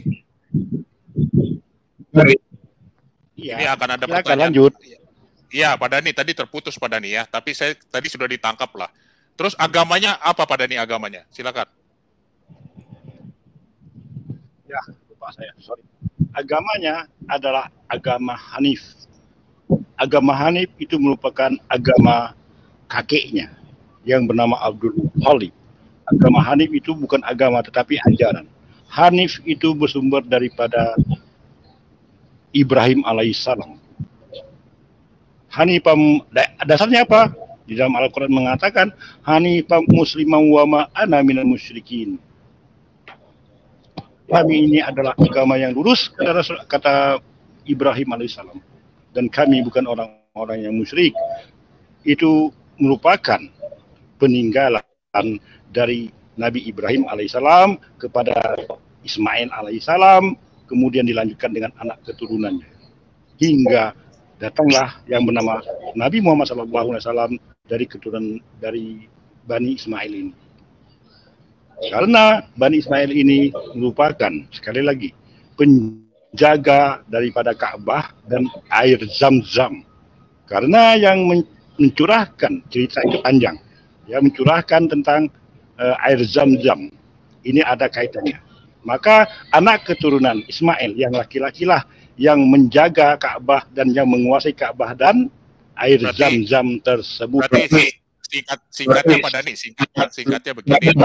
Iya. Ini akan ada Silakan pertanyaan. lanjut. Iya, Pak Dani tadi terputus Pak Dani ya, tapi saya tadi sudah ditangkap lah. Terus agamanya apa Pak Dani agamanya? Silakan. Ya, lupa saya. Sorry. Agamanya adalah agama Hanif. Agama Hanif itu merupakan agama kakeknya yang bernama Abdul Muthalib. Agama Hanif itu bukan agama tetapi ajaran. Hanif itu bersumber daripada Ibrahim alaihissalam. Hanifam dasarnya apa? Di dalam Al-Quran mengatakan Hanifam muslimam wa ma ana minal musyrikin. Kami ini adalah agama yang lurus kata Ibrahim alaihissalam, dan kami bukan orang-orang yang musyrik. Itu merupakan peninggalan dari Nabi Ibrahim alaihissalam kepada Ismail alaihissalam, kemudian dilanjutkan dengan anak keturunannya hingga datanglah yang bernama Nabi Muhammad SAW dari keturunan dari Bani Ismail ini. Karena Bani Ismail ini merupakan sekali lagi penjaga daripada Ka'bah dan air Zam-Zam. Karena yang mencurahkan, cerita itu panjang, ya, mencurahkan tentang air Zam-Zam ini ada kaitannya. Maka anak keturunan Ismail yang laki-laki lah yang menjaga Ka'bah dan yang menguasai Ka'bah dan air Zam-Zam tersebut. Berarti singkatnya Pak Dani, singkatnya begini,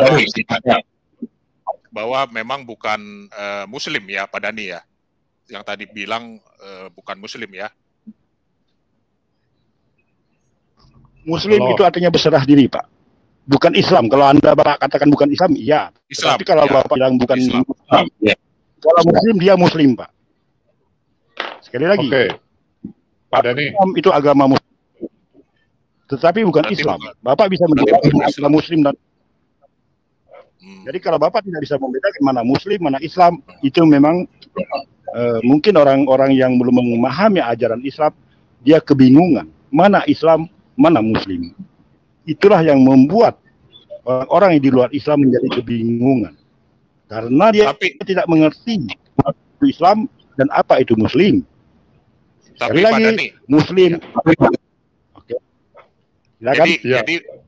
bahwa memang bukan Muslim ya Pak Dani ya, yang tadi bilang bukan Muslim ya. Muslim itu artinya berserah diri, Pak. Bukan Islam. Kalau Anda Bapak katakan bukan Islam, iya. Islam, tapi kalau ya. Bapak bilang bukan Islam. Ya. Kalau Muslim, dia Muslim, Pak. Sekali lagi. Oke. Pak Dani. Islam itu agama Muslim. Tetapi bukan Berarti Islam. bukan. Bapak bisa membedakan antara Muslim dan Hmm. Jadi kalau Bapak tidak bisa membedakan mana Muslim, mana Islam, itu memang mungkin orang-orang yang belum memahami ajaran Islam, dia kebingungan. Mana Islam, mana Muslim. Itulah yang membuat orang-orang yang di luar Islam menjadi kebingungan. Karena dia tidak mengerti apa itu Islam dan apa itu Muslim. Sekali Tapi lagi, Pak Dani, Muslim. Oke. Silakan.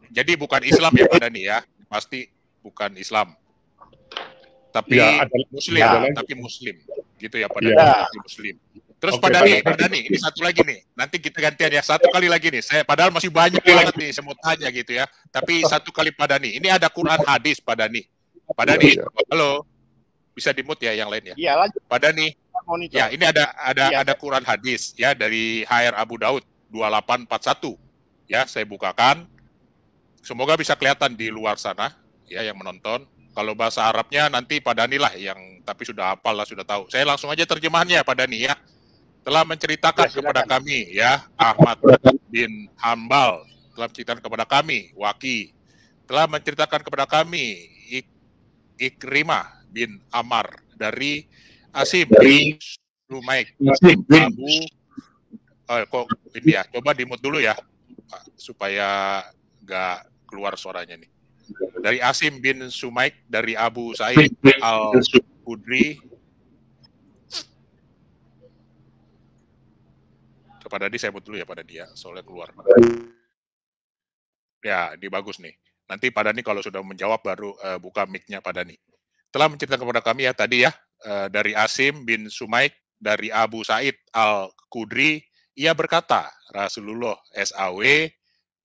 jadi bukan Islam ya Pak Dani ya, pasti bukan Islam. Tapi Ya, Muslim, tapi Muslim. Gitu ya Pak Dani, Ya. tapi Muslim. Terus Oke, Pak Dani, ini satu lagi nih. Nanti kita gantian ya, satu kali lagi nih. Saya padahal masih banyak banget nih saya mau tanya gitu ya. Tapi satu kali Pak Dani. Ini ada Quran hadis Pak Dani. Pak Dani, halo. Bisa di-mute ya yang lain ya. Iya, lanjut. Pak Dani. Monitor. Ya, ini ada Quran hadis ya dari HR Abu Daud 2841. Ya, saya bukakan. Semoga bisa kelihatan di luar sana ya yang menonton. Kalau bahasa Arabnya nanti Pak Dani lah yang tapi sudah hafal lah, sudah tahu. Saya langsung aja terjemahannya Pak Dani ya. Telah menceritakan kepada kami ya Ahmad bin Hambal, telah menceritakan kepada kami Waki, telah menceritakan kepada kami Ikrimah bin Ammar dari Asim bin Sumaik Abu kok ini ya, coba di-mute dulu ya supaya nggak keluar suaranya nih. Dari Asim bin Sumaik dari Abu Sa'id Al-Khudri. Kepada Dadi saya mute dulu ya Pak Dadi ya, soalnya keluar. Ya, ini bagus nih. Nanti Pak Dani kalau sudah menjawab baru buka mic-nya Pak Dani. Telah menceritakan kepada kami ya tadi ya, dari Asim bin Sumaik dari Abu Sa'id Al-Khudri, ia berkata, Rasulullah SAW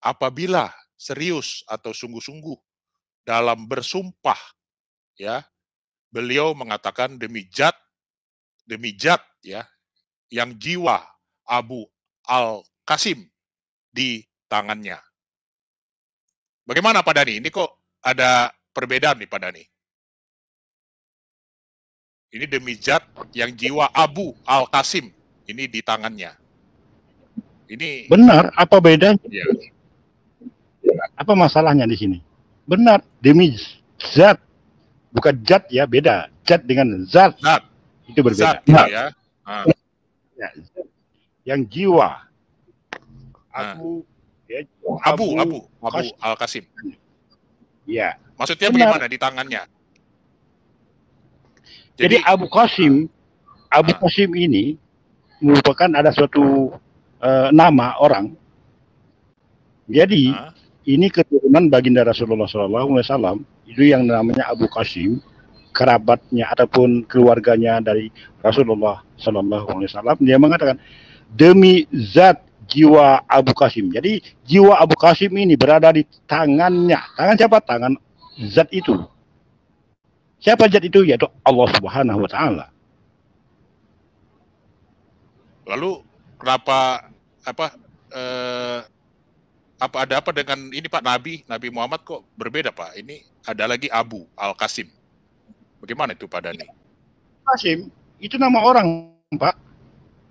apabila serius atau sungguh-sungguh dalam bersumpah, ya, beliau mengatakan demi zat ya, yang jiwa Abu Al-Qasim di tangannya. Bagaimana Pak Dani? Ini kok ada perbedaan nih Pak Dani? Ini demi zat yang jiwa Abu Al-Qasim ini di tangannya. Ini benar, apa bedanya? Ya. Apa masalahnya di sini? Benar, demi zat. Bukan zat ya, beda. Zat dengan zat. Zat. Itu berbeda. Zat gitu ya. Ah. Ya, zat. Yang jiwa. Abu Al-Qasim. Ya. Maksudnya Benar. bagaimana di tangannya? Jadi Abu Qasim ini merupakan ada suatu nama orang. Jadi ini keturunan baginda Rasulullah SAW itu yang namanya Abu Qasim, kerabatnya ataupun keluarganya dari Rasulullah SAW. Dia mengatakan demi zat jiwa Abu Qasim. Jadi jiwa Abu Qasim ini berada di tangannya. Tangan siapa? Tangan zat itu. Siapa zat itu? Yaitu Allah Subhanahu wa Ta'ala. Lalu kenapa ada apa dengan ini Pak Nabi Muhammad kok berbeda Pak? Ini ada lagi Abu Al-Qasim. Bagaimana itu Pak Dhani? Qasim itu nama orang Pak.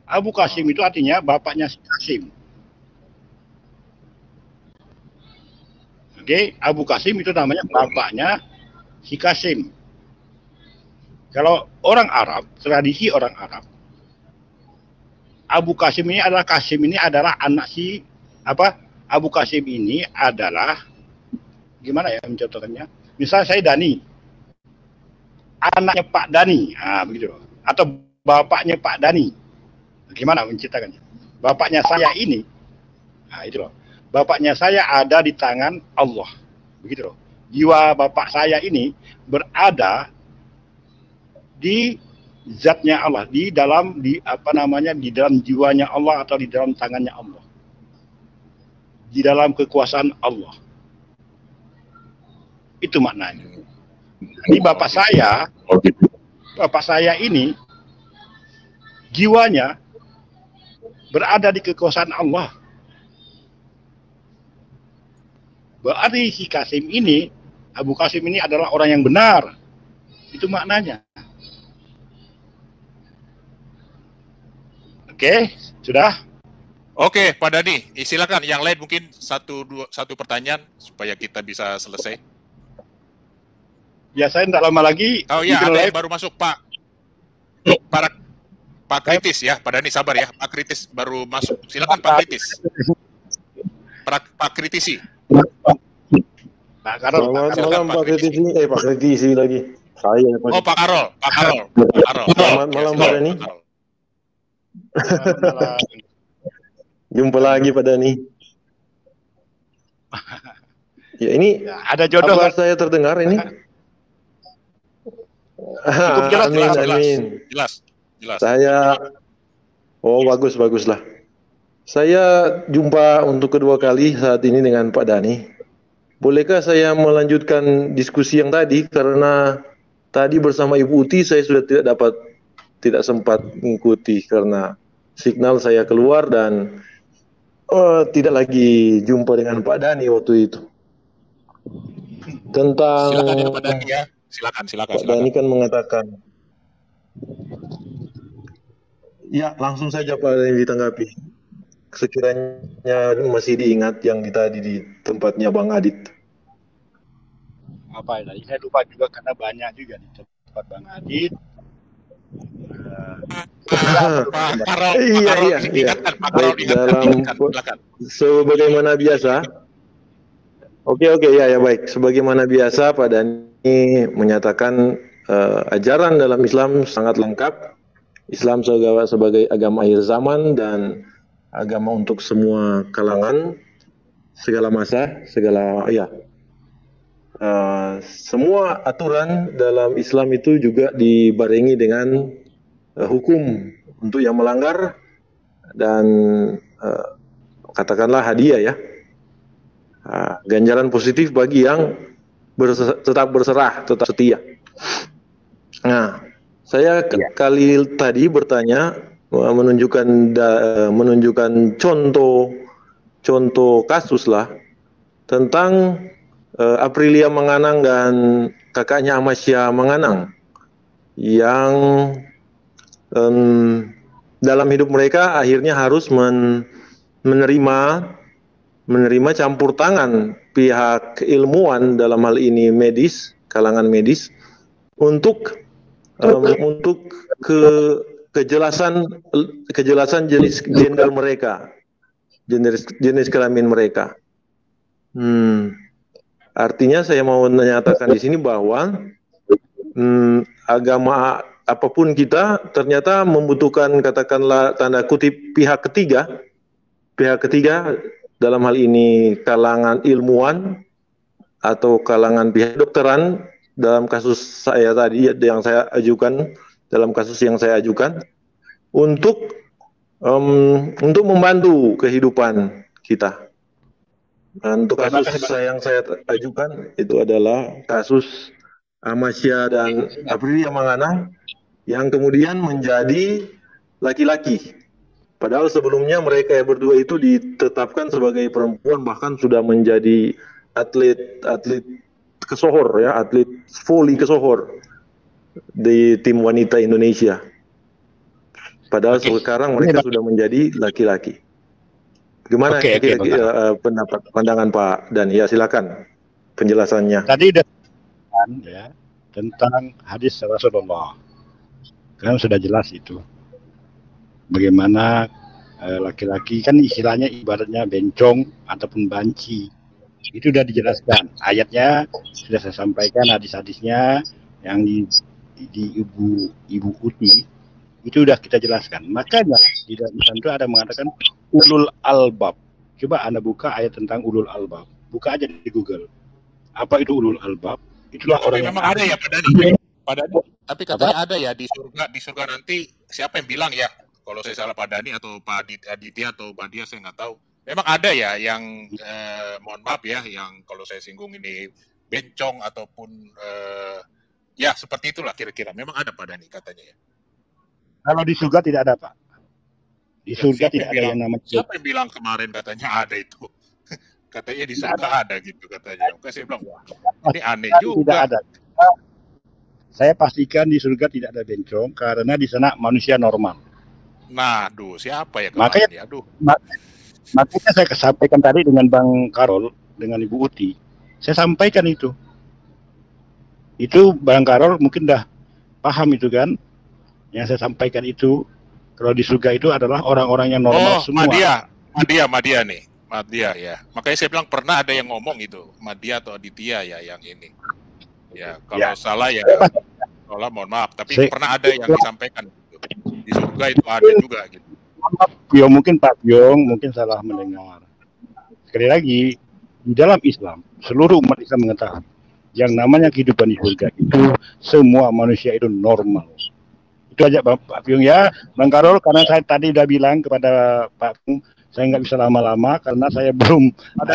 Abu Qasim itu artinya bapaknya si Qasim. Oke, Abu Qasim itu namanya bapaknya si Qasim. Kalau orang Arab, tradisi orang Arab, Abu Qasim ini adalah anak si Abu Qasim ini adalah gimana ya mencontohkannya? Misal saya Dani, anaknya Pak Dani, begitu. Atau bapaknya Pak Dani. Gimana menceritakannya? Bapaknya saya ini, itu loh. Bapaknya saya ada di tangan Allah, begitu loh. Jiwa bapak saya ini berada di zatnya Allah, di dalam jiwanya Allah atau di dalam tangannya Allah, di dalam kekuasaan Allah. Itu maknanya. Jadi bapak saya ini jiwanya berada di kekuasaan Allah. Berarti si Qasim ini, Abu Qasim ini adalah orang yang benar. Itu maknanya. Oke, sudah? Oke, Pak Dhani, silakan. Yang lain mungkin satu pertanyaan supaya kita bisa selesai. Ya, saya tidak lama lagi. Oh iya, ada yang baru masuk Pak. Pak Kritis ya, Pak Dhani sabar ya. Pak Kritis baru masuk. Silakan Pak Kritis. Pak Kritisi. Selamat malam Pak Kritisi. Pak Kritisi lagi. Saya Pak. Oh, Pak Karol. Selamat malam Pak Dhani. Jumpa lagi Pak Dhani. Ya ini ada jodoh apa kan? Saya terdengar ini? Jelas. Saya baguslah. Saya jumpa untuk kedua kali saat ini dengan Pak Dhani. Bolehkah saya melanjutkan diskusi yang tadi, karena tadi bersama Ibu Uti saya sudah tidak sempat mengikuti karena signal saya keluar dan tidak lagi jumpa dengan Pak Dhani waktu itu. Tentang silakan ya Pak Dhani ya. Silakan. Pak Dhani kan mengatakan, ya langsung saja Pak Dhani ditanggapi. Sekiranya masih diingat yang tadi di tempatnya Bang Adit. Apa ya? Saya lupa juga karena banyak juga di tempat Bang Adit. Iya. Baik, dalam sebagaimana biasa. Oke, ya baik. Sebagaimana biasa Pak Dhani menyatakan ajaran dalam Islam sangat lengkap. Islam sebagai agama akhir zaman dan agama untuk semua kalangan, segala masa, semua aturan dalam Islam itu juga dibarengi dengan hukum untuk yang melanggar dan katakanlah hadiah ya, ganjaran positif bagi yang tetap berserah, tetap setia. Nah, saya kali tadi bertanya menunjukkan contoh kasus lah tentang Aprilia Menganang dan kakaknya Amasya Menganang yang dalam hidup mereka akhirnya harus menerima menerima campur tangan pihak ilmuwan dalam hal ini medis, kalangan medis, untuk kejelasan jenis gender mereka, jenis kelamin mereka. Artinya saya mau menyatakan di sini bahwa agama apapun kita ternyata membutuhkan, katakanlah tanda kutip, pihak ketiga dalam hal ini kalangan ilmuwan atau kalangan pihak dokteran dalam kasus saya tadi yang saya ajukan, dalam kasus yang saya ajukan, untuk membantu kehidupan kita. Untuk kasus yang saya ajukan itu adalah kasus Amasya dan Aprilia Mangana yang kemudian menjadi laki-laki. Padahal sebelumnya mereka berdua itu ditetapkan sebagai perempuan, bahkan sudah menjadi atlet kesohor, ya, atlet voli kesohor di tim wanita Indonesia. Padahal sekarang mereka sudah menjadi laki-laki. Gimana pendapat pandangan Pak Dan? Ya, silakan penjelasannya. Tadi ya, tentang hadis Rasulullah, kan sudah jelas itu. Bagaimana laki-laki kan istilahnya ibaratnya bencong ataupun banci. Itu sudah dijelaskan. Ayatnya sudah saya sampaikan, hadis-hadisnya yang di Ibu Uti itu sudah kita jelaskan. Makanya di dalam Islam itu ada mengatakan ulul albab. Coba Anda buka ayat tentang ulul albab. Buka aja di Google. Apa itu ulul albab? Itulah orang yang memang ada ya Pak Dani. Tapi katanya ada ya di surga nanti, siapa yang bilang ya? Kalau saya salah Pak Dani atau Pak Aditya atau Pak Dia, saya nggak tahu. Memang ada ya yang mohon maaf ya, yang kalau saya singgung ini bencong ataupun ya seperti itulah kira-kira. Memang ada Pak Dani katanya ya. Kalau di surga tidak ada, Pak. Di surga tidak ada yang namanya. Siapa yang bilang kemarin katanya ada itu? Katanya di surga ada gitu katanya. Oke, saya bilang wah, ini aneh juga. Tidak ada. Saya pastikan di surga tidak ada bencong karena di sana manusia normal. Nah, aduh, siapa ya kemarin? Makanya saya sampaikan tadi dengan Bang Karol, dengan Ibu Uti. Saya sampaikan itu. Itu Bang Karol mungkin dah paham itu kan. Yang saya sampaikan itu, kalau di surga itu adalah orang-orang yang normal semua. Madia nih. Madia ya. Makanya saya bilang pernah ada yang ngomong itu. Madia atau Aditya ya yang ini. Ya, kalau salah ya, kalau mohon maaf. Tapi pernah ada yang disampaikan. Di surga itu ada juga gitu. Mungkin Pak Byong mungkin salah mendengar. Sekali lagi, di dalam Islam, seluruh umat Islam mengetahui yang namanya kehidupan di surga itu semua manusia itu normal. Itu aja Pak Byong ya, Bang Karol, karena saya tadi udah bilang kepada Pak Byong, saya nggak bisa lama-lama karena saya belum Pak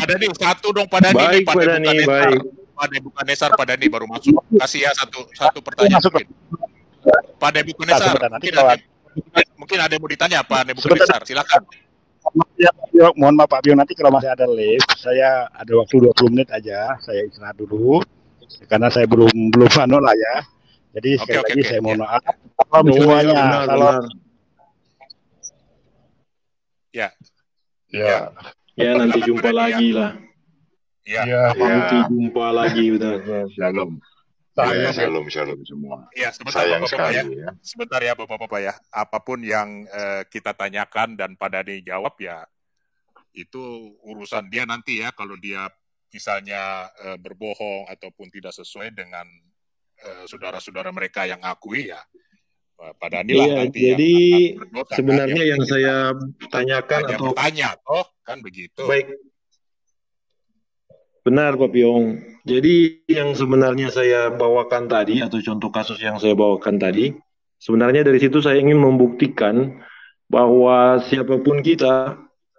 Dani, satu dong Pak Dani. Baik, Pak Dani, baik. Pak Nesar, Pak Dani baru masuk. Kasih ya satu pertanyaan. Pak Nebuchadnezzar, mungkin ada yang mau ditanya Pak Nebuchadnezzar, silakan. Mohon maaf Pak Byong, nanti kalau masih ada live, saya ada waktu 20 menit aja, saya istirahat dulu karena saya belum lah ya. Jadi sekali lagi saya mohon maaf. Salam semuanya. Salam. Ya nanti jumpa lagi lah. Nanti jumpa lagi udah. Shalom. Shalom semua. Ya, sebentar sayang Bapak, sekali ya. Sebentar ya Bapak-Bapak ya. Apapun yang kita tanyakan dan Pak Dani jawab ya, itu urusan dia nanti ya. Kalau dia misalnya berbohong ataupun tidak sesuai dengan saudara-saudara mereka yang akui ya, Pak Dani lah nanti. Jadi sebenarnya yang saya tanyakan atau bertanya, kan begitu. Baik. Benar Pak Byong. Jadi yang sebenarnya saya bawakan tadi atau contoh kasus yang saya bawakan tadi, sebenarnya dari situ saya ingin membuktikan bahwa siapapun kita,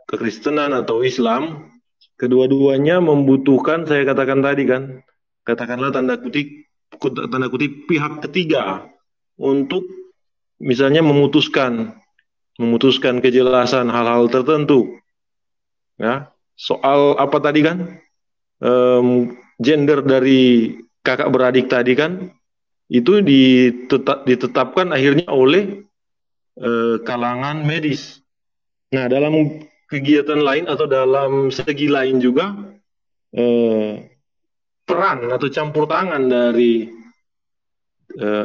kekristenan atau Islam, kedua-duanya membutuhkan, saya katakan tadi kan, katakanlah tanda kutip pihak ketiga untuk misalnya memutuskan kejelasan hal-hal tertentu. Ya, soal apa tadi kan? Gender dari kakak beradik tadi kan itu ditetapkan akhirnya oleh kalangan medis. Nah, dalam kegiatan lain atau dalam segi lain juga peran atau campur tangan dari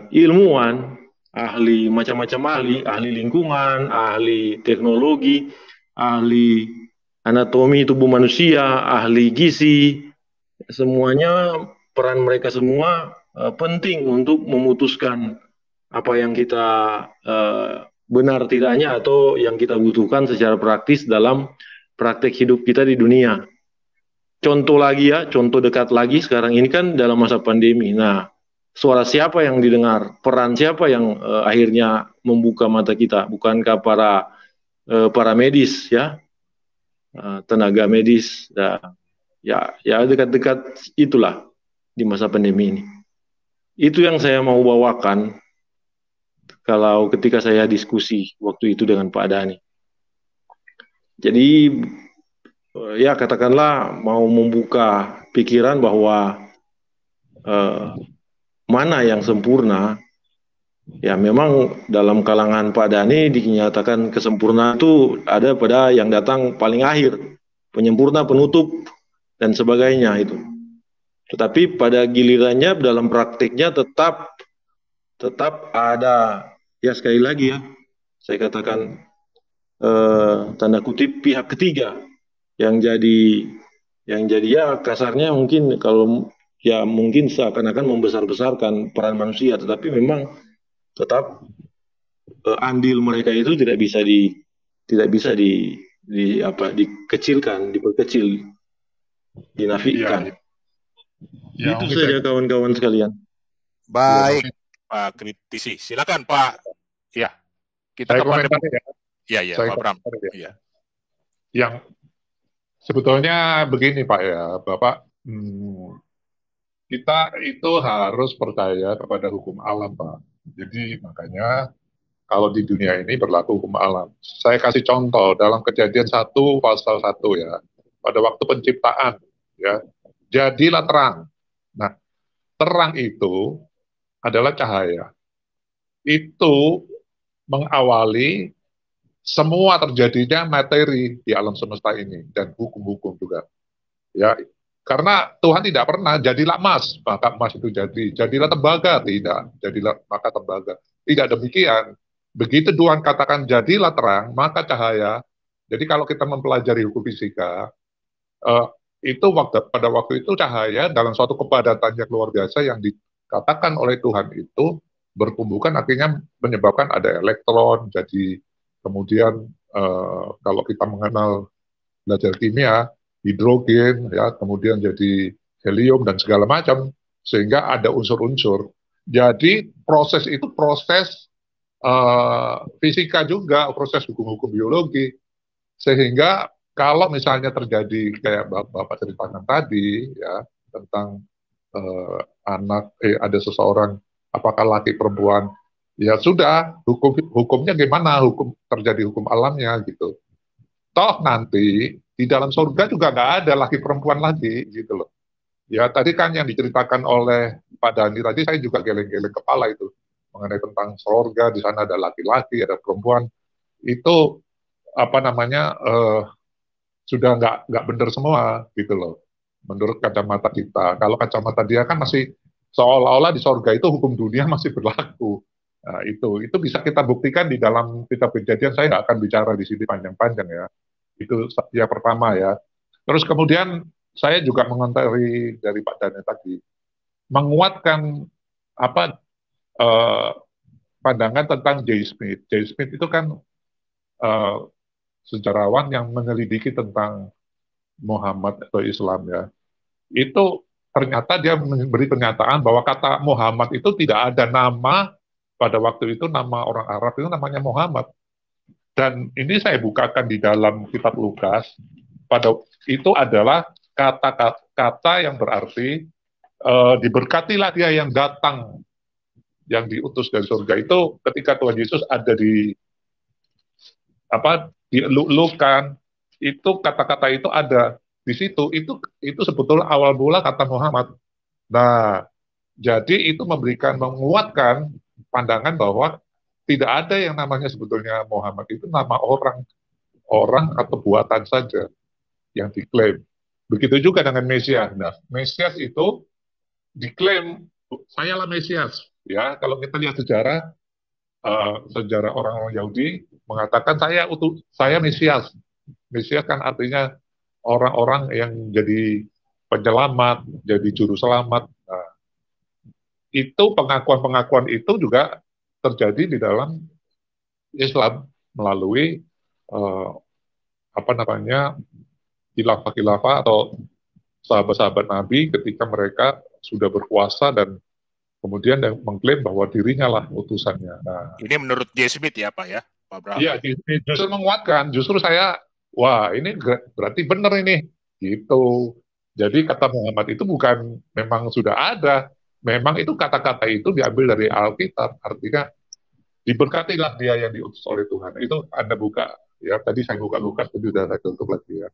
ilmuwan, ahli macam-macam ahli lingkungan, ahli teknologi, ahli anatomi tubuh manusia, ahli gizi, semuanya peran mereka semua penting untuk memutuskan apa yang kita benar tidaknya atau yang kita butuhkan secara praktis dalam praktek hidup kita di dunia. Contoh lagi ya, contoh dekat lagi sekarang ini kan dalam masa pandemi. Nah, suara siapa yang didengar? Peran siapa yang akhirnya membuka mata kita? Bukankah para medis ya, tenaga medis ya dekat-dekat itulah di masa pandemi ini. Itu yang saya mau bawakan kalau ketika saya diskusi waktu itu dengan Pak Dhani. Jadi ya katakanlah mau membuka pikiran bahwa mana yang sempurna. Ya memang dalam kalangan Pak Dhani dinyatakan kesempurnaan itu ada pada yang datang paling akhir, penyempurna, penutup dan sebagainya itu. Tetapi pada gilirannya dalam praktiknya tetap ada, ya sekali lagi ya saya katakan tanda kutip pihak ketiga yang jadi ya kasarnya mungkin kalau ya mungkin seakan-akan membesar-besarkan peran manusia, tetapi memang tetap andil mereka itu tidak bisa dikecilkan, diperkecil, dinafikan. Ya, itu saja kawan-kawan sekalian. Baik, Pak Kritisi. Silakan Pak. Ya, kita saya Ya, Pak Bram. Ya. Yang sebetulnya begini Pak ya, Bapak, kita itu harus percaya kepada hukum alam Pak. Jadi makanya kalau di dunia ini berlaku hukum alam. Saya kasih contoh dalam Kejadian 1 pasal 1 ya. Pada waktu penciptaan ya, jadilah terang. Nah, terang itu adalah cahaya. Itu mengawali semua terjadinya materi di alam semesta ini dan hukum-hukum juga. Ya, karena Tuhan tidak pernah jadilah emas, maka emas itu jadi. Jadilah tembaga, tidak. Jadilah maka tembaga. Tidak demikian. Begitu Tuhan katakan jadilah terang, maka cahaya. Jadi kalau kita mempelajari hukum fisika, itu pada waktu itu cahaya dalam suatu kepadatan yang luar biasa yang dikatakan oleh Tuhan itu bertumbuhkan, akhirnya menyebabkan ada elektron. Jadi kemudian kalau kita mengenal belajar kimia, hidrogen, ya, kemudian jadi helium dan segala macam, sehingga ada unsur-unsur. Jadi proses itu proses fisika juga, proses hukum-hukum biologi, sehingga kalau misalnya terjadi kayak Bapak ceritakan tadi, ya, tentang ada seseorang, apakah laki perempuan, ya sudah, hukumnya gimana, terjadi hukum alamnya gitu. Toh nanti di dalam surga juga nggak ada laki perempuan lagi gitu loh. Ya tadi kan yang diceritakan oleh Pak Dhani tadi, saya juga geleng-geleng kepala itu mengenai tentang surga, di sana ada laki-laki, ada perempuan. Itu apa namanya sudah nggak benar semua gitu loh. Menurut kacamata kita, kalau kacamata dia kan masih seolah-olah di surga itu hukum dunia masih berlaku. Nah, itu bisa kita buktikan di dalam kitab Kejadian. Saya nggak akan bicara di sini panjang-panjang ya. Itu ya pertama ya. Terus kemudian saya juga mengomentari dari Pak Dhani tadi, menguatkan pandangan tentang J. Smith. J. Smith itu kan sejarawan yang menyelidiki tentang Muhammad atau Islam ya. Itu ternyata dia memberi pernyataan bahwa kata Muhammad itu tidak ada nama pada waktu itu, nama orang Arab itu namanya Muhammad. Dan ini saya bukakan di dalam kitab Lukas, pada itu adalah kata-kata yang berarti diberkatilah dia yang datang, yang diutus dari surga. Itu ketika Tuhan Yesus ada dielulukan, itu kata-kata itu ada di situ. Itu sebetulnya awal mula kata Muhammad. Nah, jadi itu menguatkan pandangan bahwa tidak ada yang namanya sebetulnya Muhammad, itu nama orang orang atau buatan saja yang diklaim. Begitu juga dengan Mesias. Nah, Mesias itu diklaim, saya lah Mesias. Ya, kalau kita lihat sejarah, sejarah orang-orang Yahudi mengatakan saya Mesias. Mesias kan artinya orang-orang yang jadi penyelamat, jadi juru selamat. Nah, itu pengakuan-pengakuan itu juga terjadi di dalam Islam melalui khilafah-khilafah atau sahabat-sahabat Nabi ketika mereka sudah berkuasa dan kemudian mengklaim bahwa dirinya lah utusannya. Nah, ini menurut J. Smith ya Pak ya, Pak Abraham? Iya, justru menguatkan. Justru saya, wah ini berarti benar ini, gitu. Jadi kata Muhammad itu bukan memang sudah ada, memang itu kata-kata itu diambil dari Alkitab, artinya diberkatilah dia yang diutus oleh Tuhan. Itu Anda buka, ya tadi saya buka-buka, tapi sudah saya tutup lagi ya.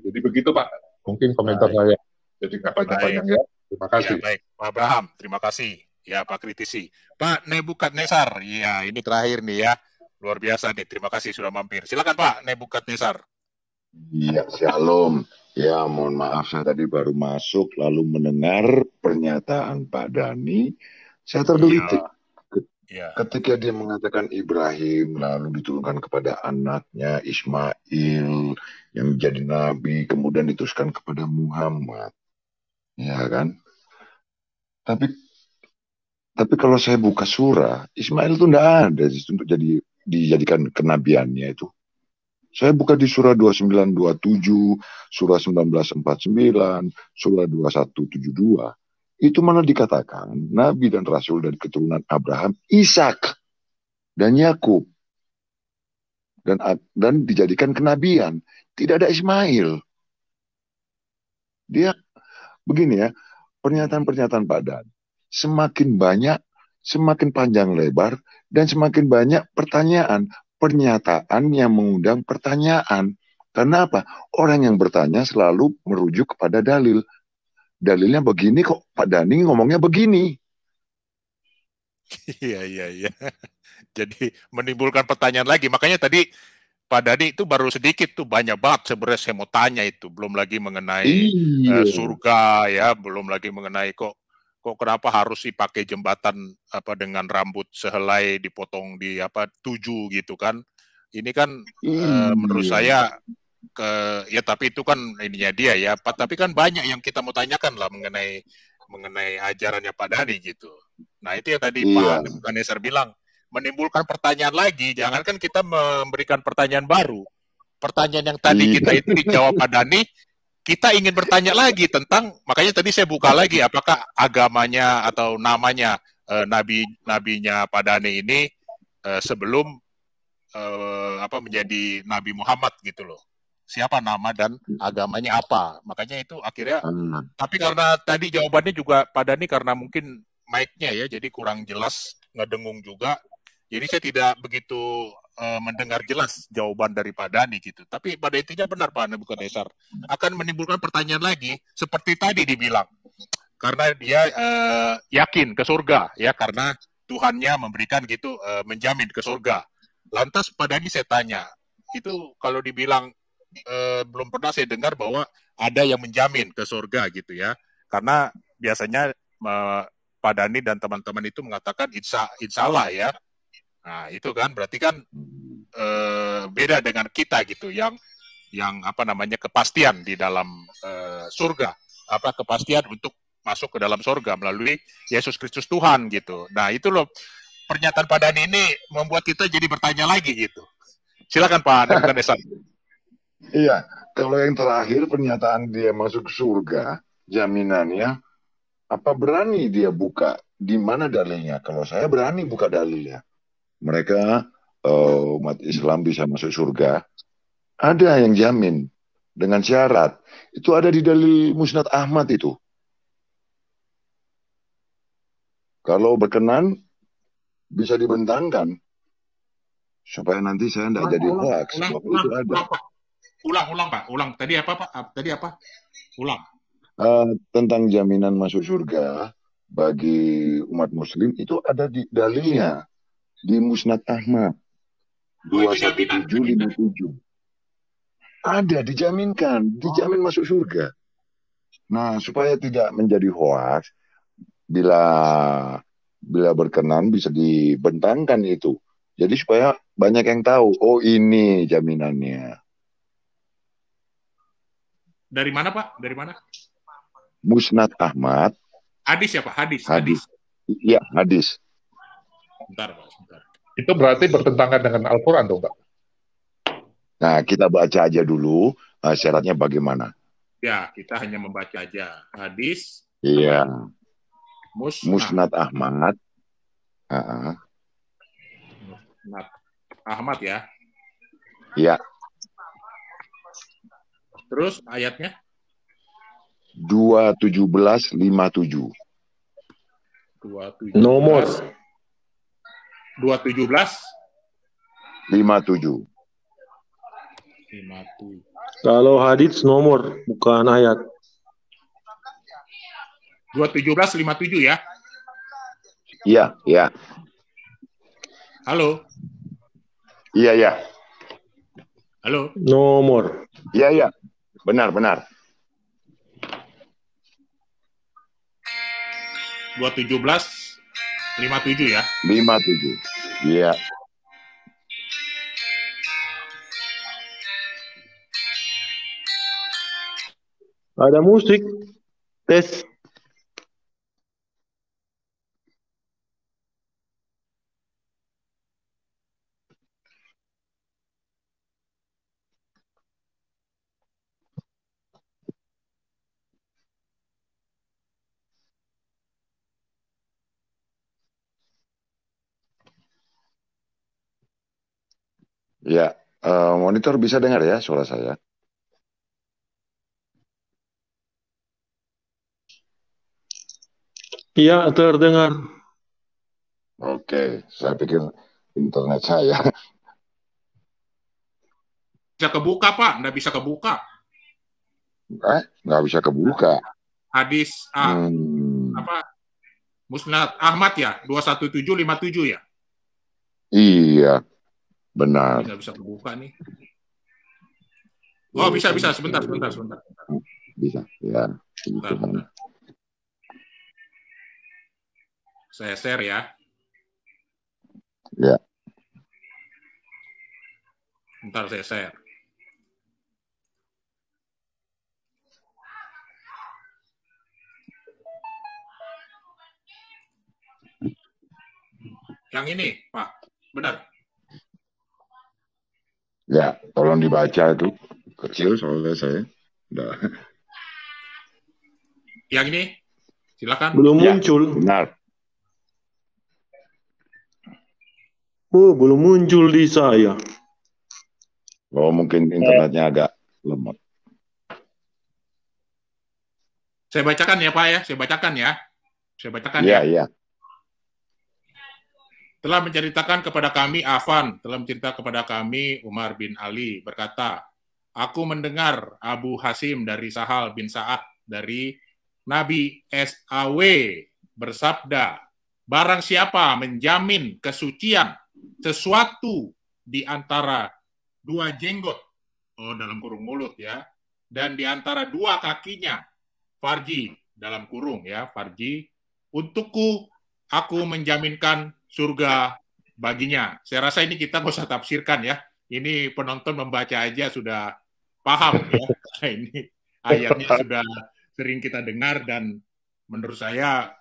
Jadi begitu Pak, mungkin komentar saya. Jadi nggak panjang-panjang ya. Terima kasih. Ya, baik, Pak Abraham, terima kasih. Ya, Pak Kritisi. Pak Nebukadnezar, ya ini terakhir nih ya. Luar biasa nih, terima kasih sudah mampir. Silakan Pak Nebukadnezar. Iya, shalom. Ya, mohon maaf saya tadi baru masuk lalu mendengar pernyataan Pak Dhani. Saya tergelitik. Ketika dia mengatakan Ibrahim lalu diturunkan kepada anaknya Ismail yang menjadi nabi, kemudian diteruskan kepada Muhammad. Ya kan? Tapi kalau saya buka surah, Ismail itu tidak ada untuk dijadikan kenabiannya itu. Saya buka di surah 2927, surah 1949, surah 2172. Itu mana dikatakan nabi dan rasul dari keturunan Abraham, Ishak dan Yakub dan dijadikan kenabian. Tidak ada Ismail. Dia begini ya, pernyataan-pernyataan Pak Dan semakin banyak, semakin panjang lebar, dan semakin banyak pernyataan yang mengundang pertanyaan. Karena apa? Orang yang bertanya selalu merujuk kepada dalil. Dalilnya begini kok, Pak Dhani ngomongnya begini. Iya. Jadi menimbulkan pertanyaan lagi. Makanya tadi Pak Dhani itu baru sedikit tuh, banyak banget sebenarnya saya mau tanya itu. Belum lagi mengenai surga ya, belum lagi mengenai kok kenapa harus dipakai jembatan dengan rambut sehelai dipotong di 7 gitu kan. Ini kan menurut saya ya tapi itu kan ininya dia ya Pak, tapi kan banyak yang kita mau tanyakan lah mengenai ajarannya Pak Dhani gitu. Nah itu yang tadi Pak Nebukadnezar bilang, menimbulkan pertanyaan lagi. Jangankan kita memberikan pertanyaan baru, pertanyaan yang tadi kita itu dijawab Pak Dhani, kita ingin bertanya lagi makanya tadi saya buka lagi apakah agamanya atau namanya nabinya Pak Dhani ini sebelum menjadi Nabi Muhammad gitu loh. Siapa nama dan agamanya apa. Makanya itu akhirnya, tapi karena tadi jawabannya juga Pak Dhani karena mungkin mic-nya ya, jadi kurang jelas, ngedengung juga. Jadi saya tidak begitu mendengar jelas jawaban dari Pak Dhani gitu. Tapi pada intinya benar Pak Nebukadnezar, akan menimbulkan pertanyaan lagi, seperti tadi dibilang. Karena dia yakin ke surga, ya karena Tuhannya memberikan gitu, menjamin ke surga. Lantas Pak Dhani saya tanya, itu kalau dibilang belum pernah saya dengar bahwa ada yang menjamin ke surga gitu ya. Karena biasanya Pak Dhani dan teman-teman itu mengatakan insya Allah ya. Nah itu kan berarti kan beda dengan kita gitu yang kepastian di dalam surga, kepastian untuk masuk ke dalam surga melalui Yesus Kristus Tuhan gitu. Nah itu loh pernyataan Pak Dhani ini membuat kita jadi bertanya lagi gitu. Silakan Pak Nebukadnezar. Iya, kalau yang terakhir pernyataan dia masuk surga, jaminannya, apa berani dia buka? Di mana dalilnya? Kalau saya berani buka dalilnya. Mereka, umat Islam bisa masuk surga, ada yang jamin dengan syarat. Itu ada di dalil Musnad Ahmad itu. Kalau berkenan, bisa dibentangkan. Supaya nanti saya tidak jadi hoax. Itu ada. Ulang Pak, tadi apa Pak? Ulang. Tentang jaminan masuk surga bagi umat muslim itu ada di dalilnya di Musnad Ahmad 21757. Ada, dijamin masuk surga. Nah, supaya tidak menjadi hoaks, bila berkenan bisa dibentangkan itu. Jadi supaya banyak yang tahu, oh ini jaminannya. Dari mana Pak? Dari mana? Musnad Ahmad. Hadis ya Pak? Hadis. Iya, hadis. Bentar Pak, sebentar. Itu berarti bertentangan dengan Al-Quran dong Pak? Nah, kita baca aja dulu syaratnya bagaimana. Ya, kita hanya membaca aja. Hadis. Iya. Musnad Ahmad. Musnad Ahmad ya? Iya. Terus ayatnya? 21757. Nomor 57. Kalau hadits nomor, bukan ayat. 21757 ya? Iya. Halo? Iya. Halo? Nomor. Iya. Benar. 21757 ya? 57. Iya. Ada musik. Tes. Ya, monitor bisa dengar ya suara saya? Iya, terdengar. Oke, saya pikir internet saya. Bisa kebuka Pak, nggak bisa kebuka. Nggak bisa kebuka. Hadis Musnad Ahmad ya, 21757 ya? Iya, benar. Nggak bisa kebuka nih. Oh, bisa. Sebentar. Bisa, ya. Bentar. Saya share ya. Ya. Bentar saya share. Yang ini, Pak. Benar. Ya, tolong dibaca itu. Kecil soalnya saya. Udah. Yang ini, silakan. Belum muncul. Benar. Oh, belum muncul di saya. Oh, mungkin internetnya agak lemot. Saya bacakan ya, Pak ya. Saya bacakan ya. Iya. Telah menceritakan kepada kami Umar bin Ali berkata, aku mendengar Abu Hasim dari Sahal bin Sa'ad dari Nabi SAW bersabda, barang siapa menjamin kesucian sesuatu di antara dua jenggot, dalam kurung mulut ya, dan di antara dua kakinya, farji, dalam kurung ya, farji, untukku, aku menjaminkan surga baginya. Saya rasa ini kita nggak usah tafsirkan ya. Ini penonton membaca aja sudah paham ya. Ini ayatnya sudah sering kita dengar dan menurut saya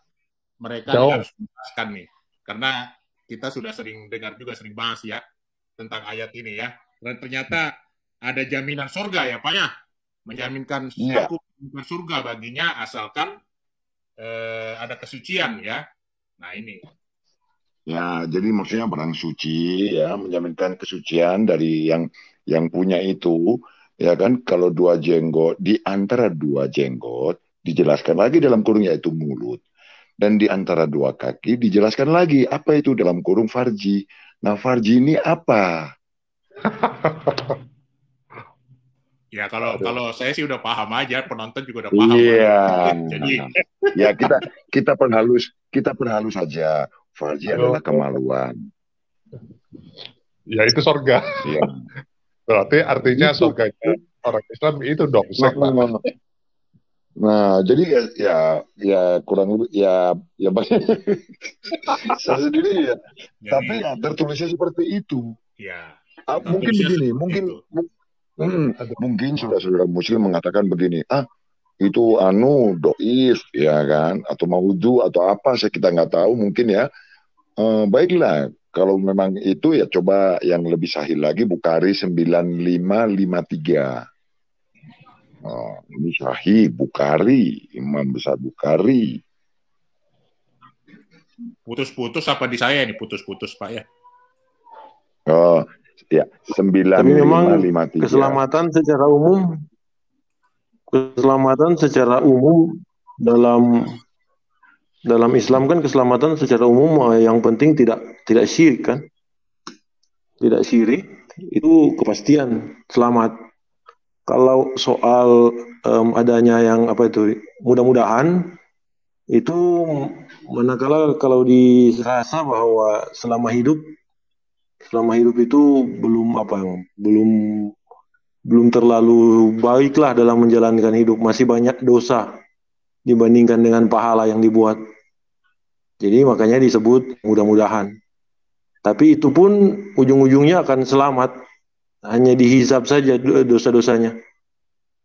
mereka harus menjelaskan nih. Karena kita sudah sering dengar juga, sering bahas ya tentang ayat ini ya. Dan ternyata ada jaminan surga ya Pak ya. Menjaminkan aku surga baginya asalkan ada kesucian ya. Nah ini. Ya, jadi maksudnya barang suci ya, menjaminkan kesucian dari yang punya itu, ya kan? Kalau dua jenggot, di antara dua jenggot dijelaskan lagi dalam kurung yaitu mulut, dan di antara dua kaki dijelaskan lagi apa itu dalam kurung farji. Nah, farji ini apa? Ya kalau saya sih udah paham aja, penonton juga udah paham. Iya. Jadi ya kita perhalus saja. Farji adalah kemaluan. Ya itu surga. Ya. Berarti artinya surga itu orang Islam itu dongsek, Pak. Nah, jadi ya kurang lebih ya banyak. Saya sendiri ya. Tapi ya tertulisnya seperti itu. Ya. Mungkin begini, mungkin saudara-saudara Muslim mengatakan begini, itu doif ya kan, atau maudhu atau apa, kita nggak tahu mungkin ya. Baiklah, kalau memang itu ya coba yang lebih sahih lagi Bukhari 9553. Ini sahih Bukhari, Imam besar Bukhari. Putus-putus apa di saya ini putus-putus Pak ya? Ya 9553. Tapi memang keselamatan secara umum dalam Islam kan keselamatan secara umum yang penting tidak syirik kan? Tidak syirik itu kepastian selamat. Kalau soal adanya yang mudah-mudahan itu manakala kalau dirasa bahwa selama hidup itu belum terlalu baiklah dalam menjalankan hidup, masih banyak dosa dibandingkan dengan pahala yang dibuat. Jadi makanya disebut mudah-mudahan. Tapi itu pun ujung-ujungnya akan selamat. Hanya dihisab saja dosa-dosanya.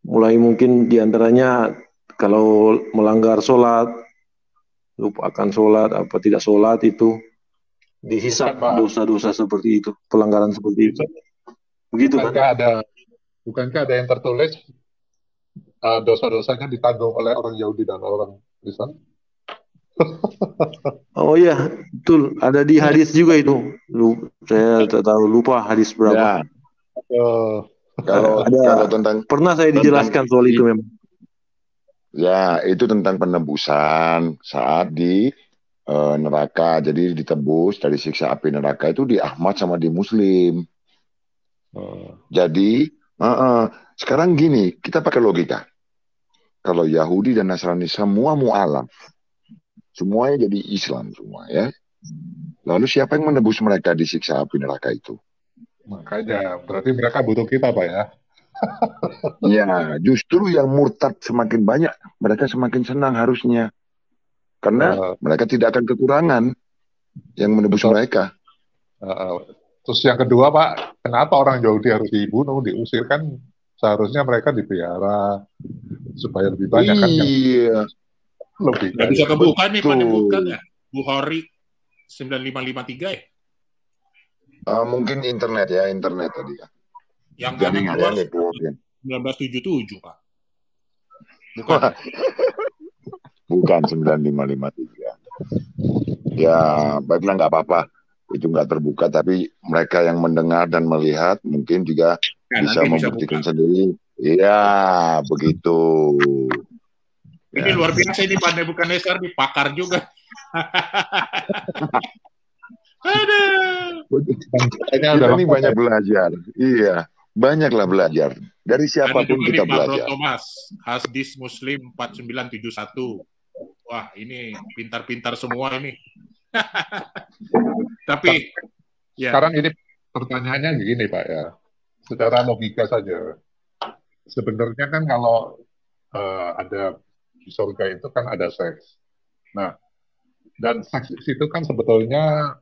Mulai mungkin diantaranya kalau melanggar sholat, lupa akan sholat, apa tidak sholat itu dihisab dosa-dosa seperti itu, pelanggaran seperti itu. Begitu kan? Bukankah ada yang tertulis dosa-dosanya ditanggung oleh orang Yahudi dan orang Kristen? Oh iya, betul. Ada di hadis juga itu. Saya tak tahu, lupa hadis berapa. Ya. Kalau tentang pernah saya dijelaskan soal itu memang. Ya, itu tentang penebusan saat di neraka. Jadi ditebus dari siksa api neraka itu di Ahmad sama di Muslim. Jadi sekarang gini, kita pakai logika. Kalau Yahudi dan Nasrani semua mu'alaf, semuanya jadi Islam semua ya. Lalu siapa yang menebus mereka di siksa api neraka itu? Makanya, berarti mereka butuh kita, Pak ya? Ya, justru yang murtad semakin banyak, mereka semakin senang harusnya. Karena mereka tidak akan kekurangan yang menebus mereka. Terus yang kedua, Pak, kenapa orang Yahudi harus dibunuh, diusir? Kan seharusnya mereka dipelihara supaya lebih banyak kan? Iya. Lebih nggak bisa kebuka nih, Pak, dibuka nggak? Bukhari 9553 ya? Mungkin internet tadi ya. Yang jadi nggak ada 1977 Pak. Bukan. Bukan 9553. Ya baiklah, nggak apa-apa. Itu nggak terbuka, tapi mereka yang mendengar dan melihat mungkin juga bisa membuktikan sendiri. Iya, begitu. Ini luar biasa ini Pak Nebukadnezar, dipakar juga. Kita ini banyak belajar. Iya, banyaklah belajar. Dari siapapun kita belajar. Thomas, Hadis Muslim 4971. Wah, ini pintar-pintar semua ini. Tapi sekarang ini pertanyaannya gini Pak ya. Secara logika saja. Sebenarnya kan kalau ada di surga itu kan ada seks. Nah, dan seks itu kan sebetulnya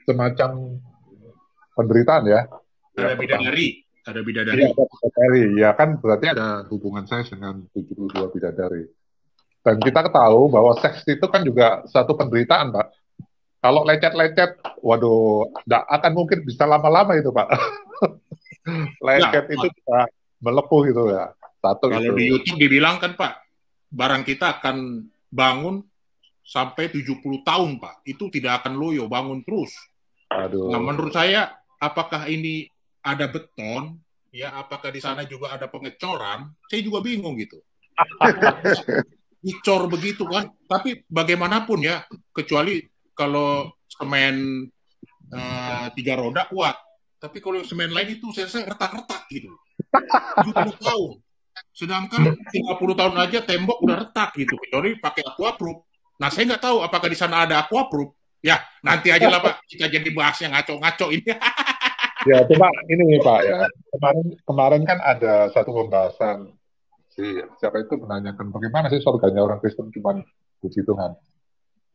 semacam penderitaan ya. Ada bidadari. Ya kan berarti ada hubungan seks dengan 72 bidadari. Dan kita tahu bahwa seks itu kan juga satu penderitaan, Pak. Kalau lecet-lecet, waduh, nggak akan mungkin bisa lama-lama itu, Pak. Lecet itu bisa melepuh gitu ya. Satu kalau itu. Di YouTube dibilang kan, Pak, barang kita akan bangun sampai 70 tahun, Pak. Itu tidak akan loyo, bangun terus. Aduh. Nah, menurut saya, apakah ini ada beton, ya, apakah di sana juga ada pengecoran? Saya juga bingung gitu. Dicor begitu kan, tapi bagaimanapun ya, kecuali kalau semen 3 roda kuat, tapi kalau semen lain itu saya retak-retak gitu. 70 tahun. Sedangkan 50 tahun aja tembok udah retak gitu, kecuali pakai aquaproof. Nah, saya nggak tahu apakah di sana ada aquaproof. Ya, nanti aja lah Pak, kita jadi bahas yang ngaco-ngaco ini. Ya, cuma ini Pak ya. Kemarin kan ada satu pembahasan siapa itu menanyakan bagaimana sih surganya orang Kristen cuma puji Tuhan.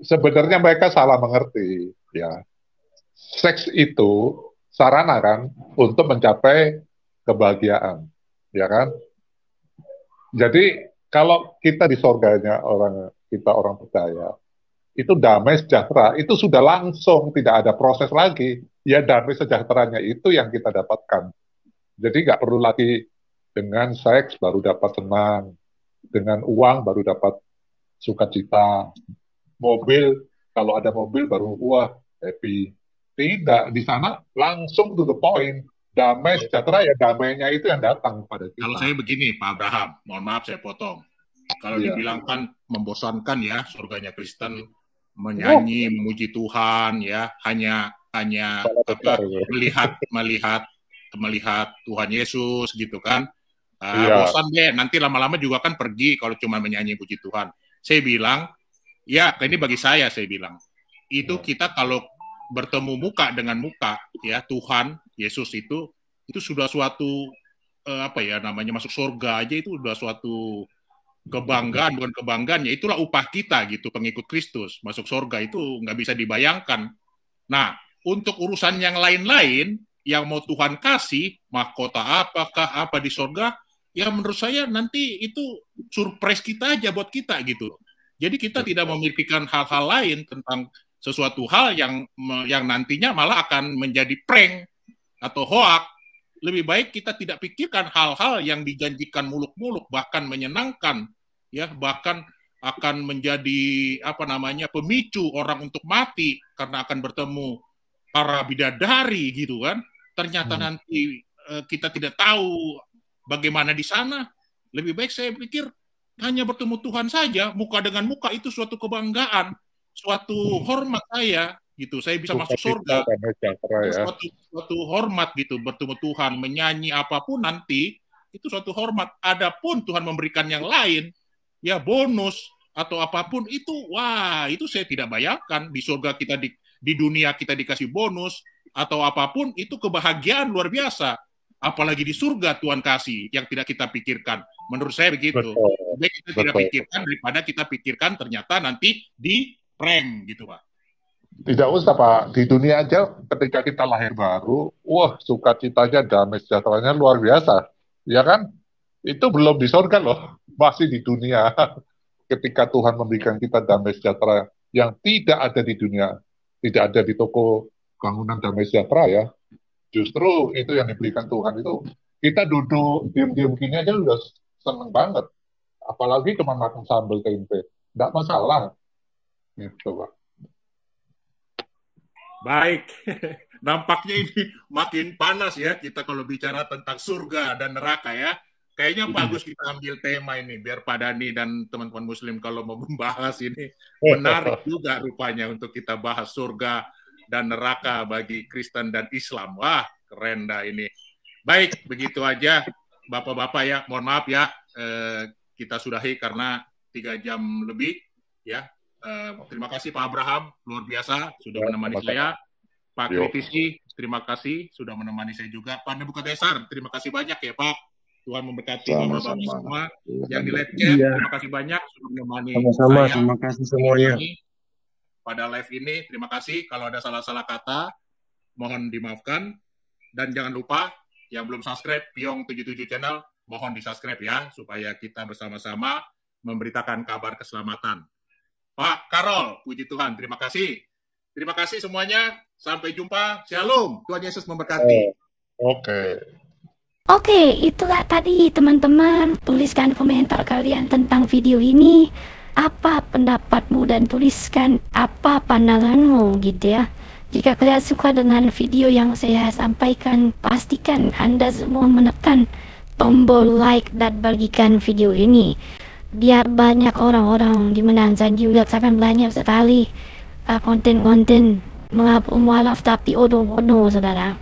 Sebenarnya mereka salah mengerti ya. Seks itu sarana kan untuk mencapai kebahagiaan, ya kan? Jadi kalau kita di surganya orang percaya, itu damai sejahtera, itu sudah langsung, tidak ada proses lagi. Ya damai sejahteranya itu yang kita dapatkan. Jadi nggak perlu lagi dengan seks baru dapat senang, dengan uang baru dapat sukacita, mobil, kalau ada mobil baru wah happy. Tidak, di sana langsung to the point. Damai sejahtera ya damainya itu yang datang pada kita. Kalau saya begini, Pak Abraham, mohon maaf saya potong. Kalau dibilang kan membosankan ya surganya Kristen, menyanyi, memuji Tuhan ya, hanya melihat Tuhan Yesus gitu kan. Bosan deh, nanti lama-lama juga kan pergi kalau cuma menyanyi puji Tuhan. Saya bilang, ya ini bagi saya bilang, itu kita kalau bertemu muka dengan muka ya Tuhan Yesus itu sudah suatu masuk surga aja itu sudah suatu kebanggaan, bukan kebanggaan ya, itulah upah kita gitu, pengikut Kristus masuk surga itu nggak bisa dibayangkan. Nah, untuk urusan yang lain-lain yang mau Tuhan kasih mahkota apakah apa di surga, ya menurut saya nanti itu surprise kita aja buat kita gitu. Jadi kita tidak memikirkan hal-hal lain tentang sesuatu hal yang nantinya malah akan menjadi prank atau hoak. Lebih baik kita tidak pikirkan hal-hal yang dijanjikan muluk-muluk, bahkan menyenangkan, ya, bahkan akan menjadi pemicu orang untuk mati karena akan bertemu para bidadari gitu kan. Ternyata nanti kita tidak tahu bagaimana di sana. Lebih baik saya pikir hanya bertemu Tuhan saja, muka dengan muka itu suatu kebanggaan, suatu hormat saya gitu. Saya bisa masuk surga. Suatu hormat gitu, bertemu Tuhan, menyanyi apapun nanti itu suatu hormat. Adapun Tuhan memberikan yang lain, ya bonus atau apapun itu, wah itu saya tidak bayangkan. Di surga kita di dunia kita dikasih bonus atau apapun itu kebahagiaan luar biasa. Apalagi di surga Tuhan kasih yang tidak kita pikirkan. Menurut saya begitu. Lebih kita tidak pikirkan daripada kita pikirkan ternyata nanti di prank gitu Pak. Tidak usah Pak, di dunia aja ketika kita lahir baru, wah sukacitanya, damai sejahteranya luar biasa, ya kan? Itu belum di surga loh, masih di dunia. Ketika Tuhan memberikan kita damai sejahtera yang tidak ada di dunia, tidak ada di toko bangunan damai sejahtera ya. Justru itu yang diberikan Tuhan itu. Kita duduk diam-diam gini aja udah seneng banget. Apalagi cuma makan sambal tempe, nggak masalah. Gitu Pak. Baik, nampaknya ini makin panas ya kita kalau bicara tentang surga dan neraka ya. Kayaknya bagus kita ambil tema ini biar Pak Dhani dan teman-teman Muslim kalau mau membahas ini menarik juga rupanya untuk kita bahas surga dan neraka bagi Kristen dan Islam. Wah, keren dah ini. Baik, begitu aja Bapak-bapak ya. Mohon maaf ya, kita sudahi karena 3 jam lebih ya. Terima kasih Pak Abraham, luar biasa sudah menemani saya. Pak Kritisi, terima kasih sudah menemani saya juga. Pak Nebukadnezar, terima kasih banyak ya Pak. Tuhan memberkati Bapak-bapak semua yang di live chat. Terima kasih banyak sudah menemani saya. Terima kasih semuanya. Pada live ini, terima kasih. Kalau ada salah-salah kata, mohon dimaafkan. Dan jangan lupa, yang belum subscribe, Piong 77 Channel, mohon di-subscribe ya, supaya kita bersama-sama memberitakan kabar keselamatan. Pak Karol, puji Tuhan, terima kasih. Terima kasih semuanya. Sampai jumpa. Shalom. Tuhan Yesus memberkati. Oke, itulah tadi teman-teman. Tuliskan komentar kalian tentang video ini. Apa pendapatmu dan tuliskan apa pandanganmu gitu ya. Jika kalian suka dengan video yang saya sampaikan, pastikan Anda semua menekan tombol like dan bagikan video ini. Biar banyak orang-orang di Menanzan juga akan banyak sekali konten-konten mengaku mualaf tapi odo-odo saudara.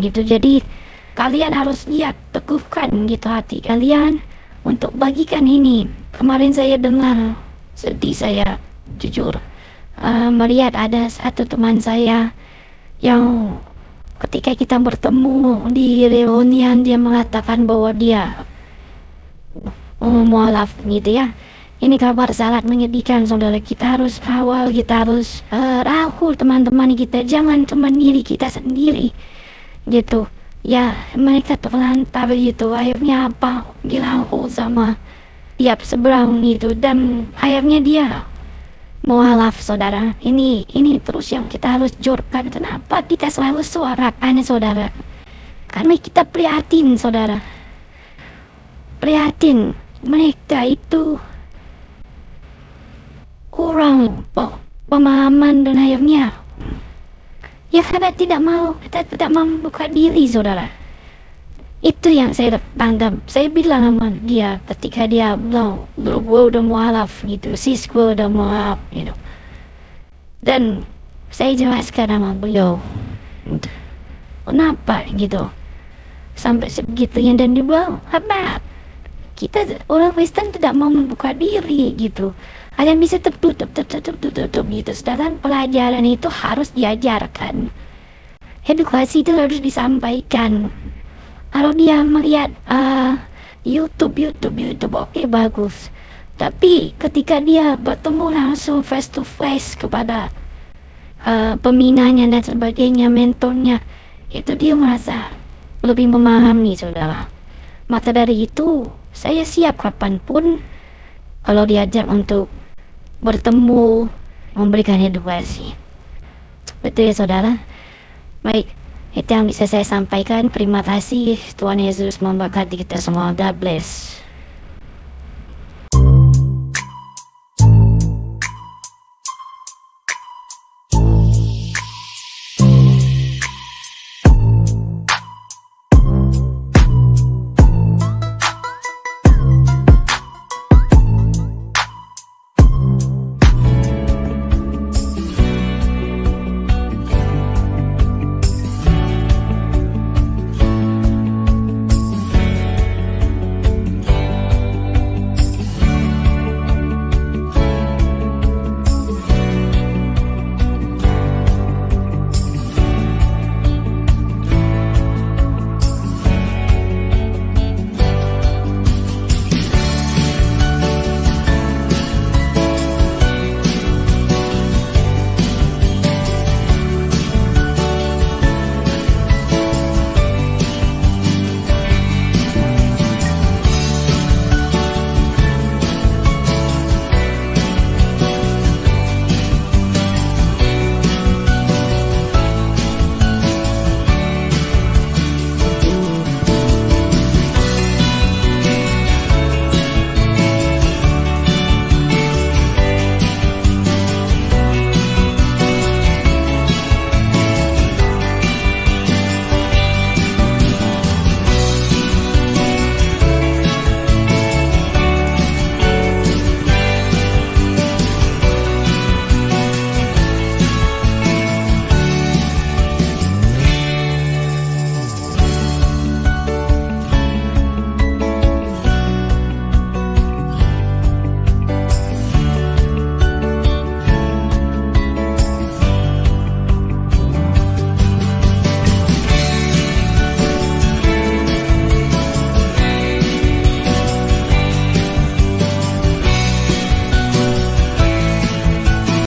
Gitu, jadi kalian harus lihat, teguhkan gitu hati kalian untuk bagikan ini. Kemarin saya dengar, sedih saya jujur melihat ada satu teman saya yang ketika kita bertemu di reunian dia mengatakan bahwa dia mualaf gitu ya. Ini kabar sangat menyedihkan saudara. Kita harus kawal, kita harus rangkul teman-teman kita, jangan cuma diri kita sendiri gitu ya. Mereka terlantar gitu, akhirnya apa, dirangkul sama tiap seberang gitu, dan akhirnya dia mualaf saudara. Ini terus yang kita harus jurkan. Kenapa kita selalu suarakan saudara? Karena kita prihatin saudara, prihatin mereka itu kurang pemahaman, dan akhirnya ya karena kita tidak mau membuka diri saudara. Itu yang saya tangkap. Saya bilang sama dia ketika dia bilang gue udah mualaf gitu, sis gue udah mualaf gitu, dan saya jelaskan sama beliau kenapa gitu sampai sebegitunya, dan dia bilang apa, kita orang Kristen tidak mau membuka diri gitu, hanya bisa tertutup gitu. Sedangkan pelajaran itu harus diajarkan, edukasi itu harus disampaikan. Kalau dia melihat YouTube oke bagus, tapi ketika dia bertemu langsung face to face kepada pembinanya dan sebagainya, mentornya, itu dia merasa lebih memahami saudara. Maka dari itu saya siap kapanpun kalau diajak untuk bertemu, memberikan edukasi. Betul ya saudara? Baik, itu yang bisa saya sampaikan. Terima kasih. Tuhan Yesus memberkati kita semua. God bless.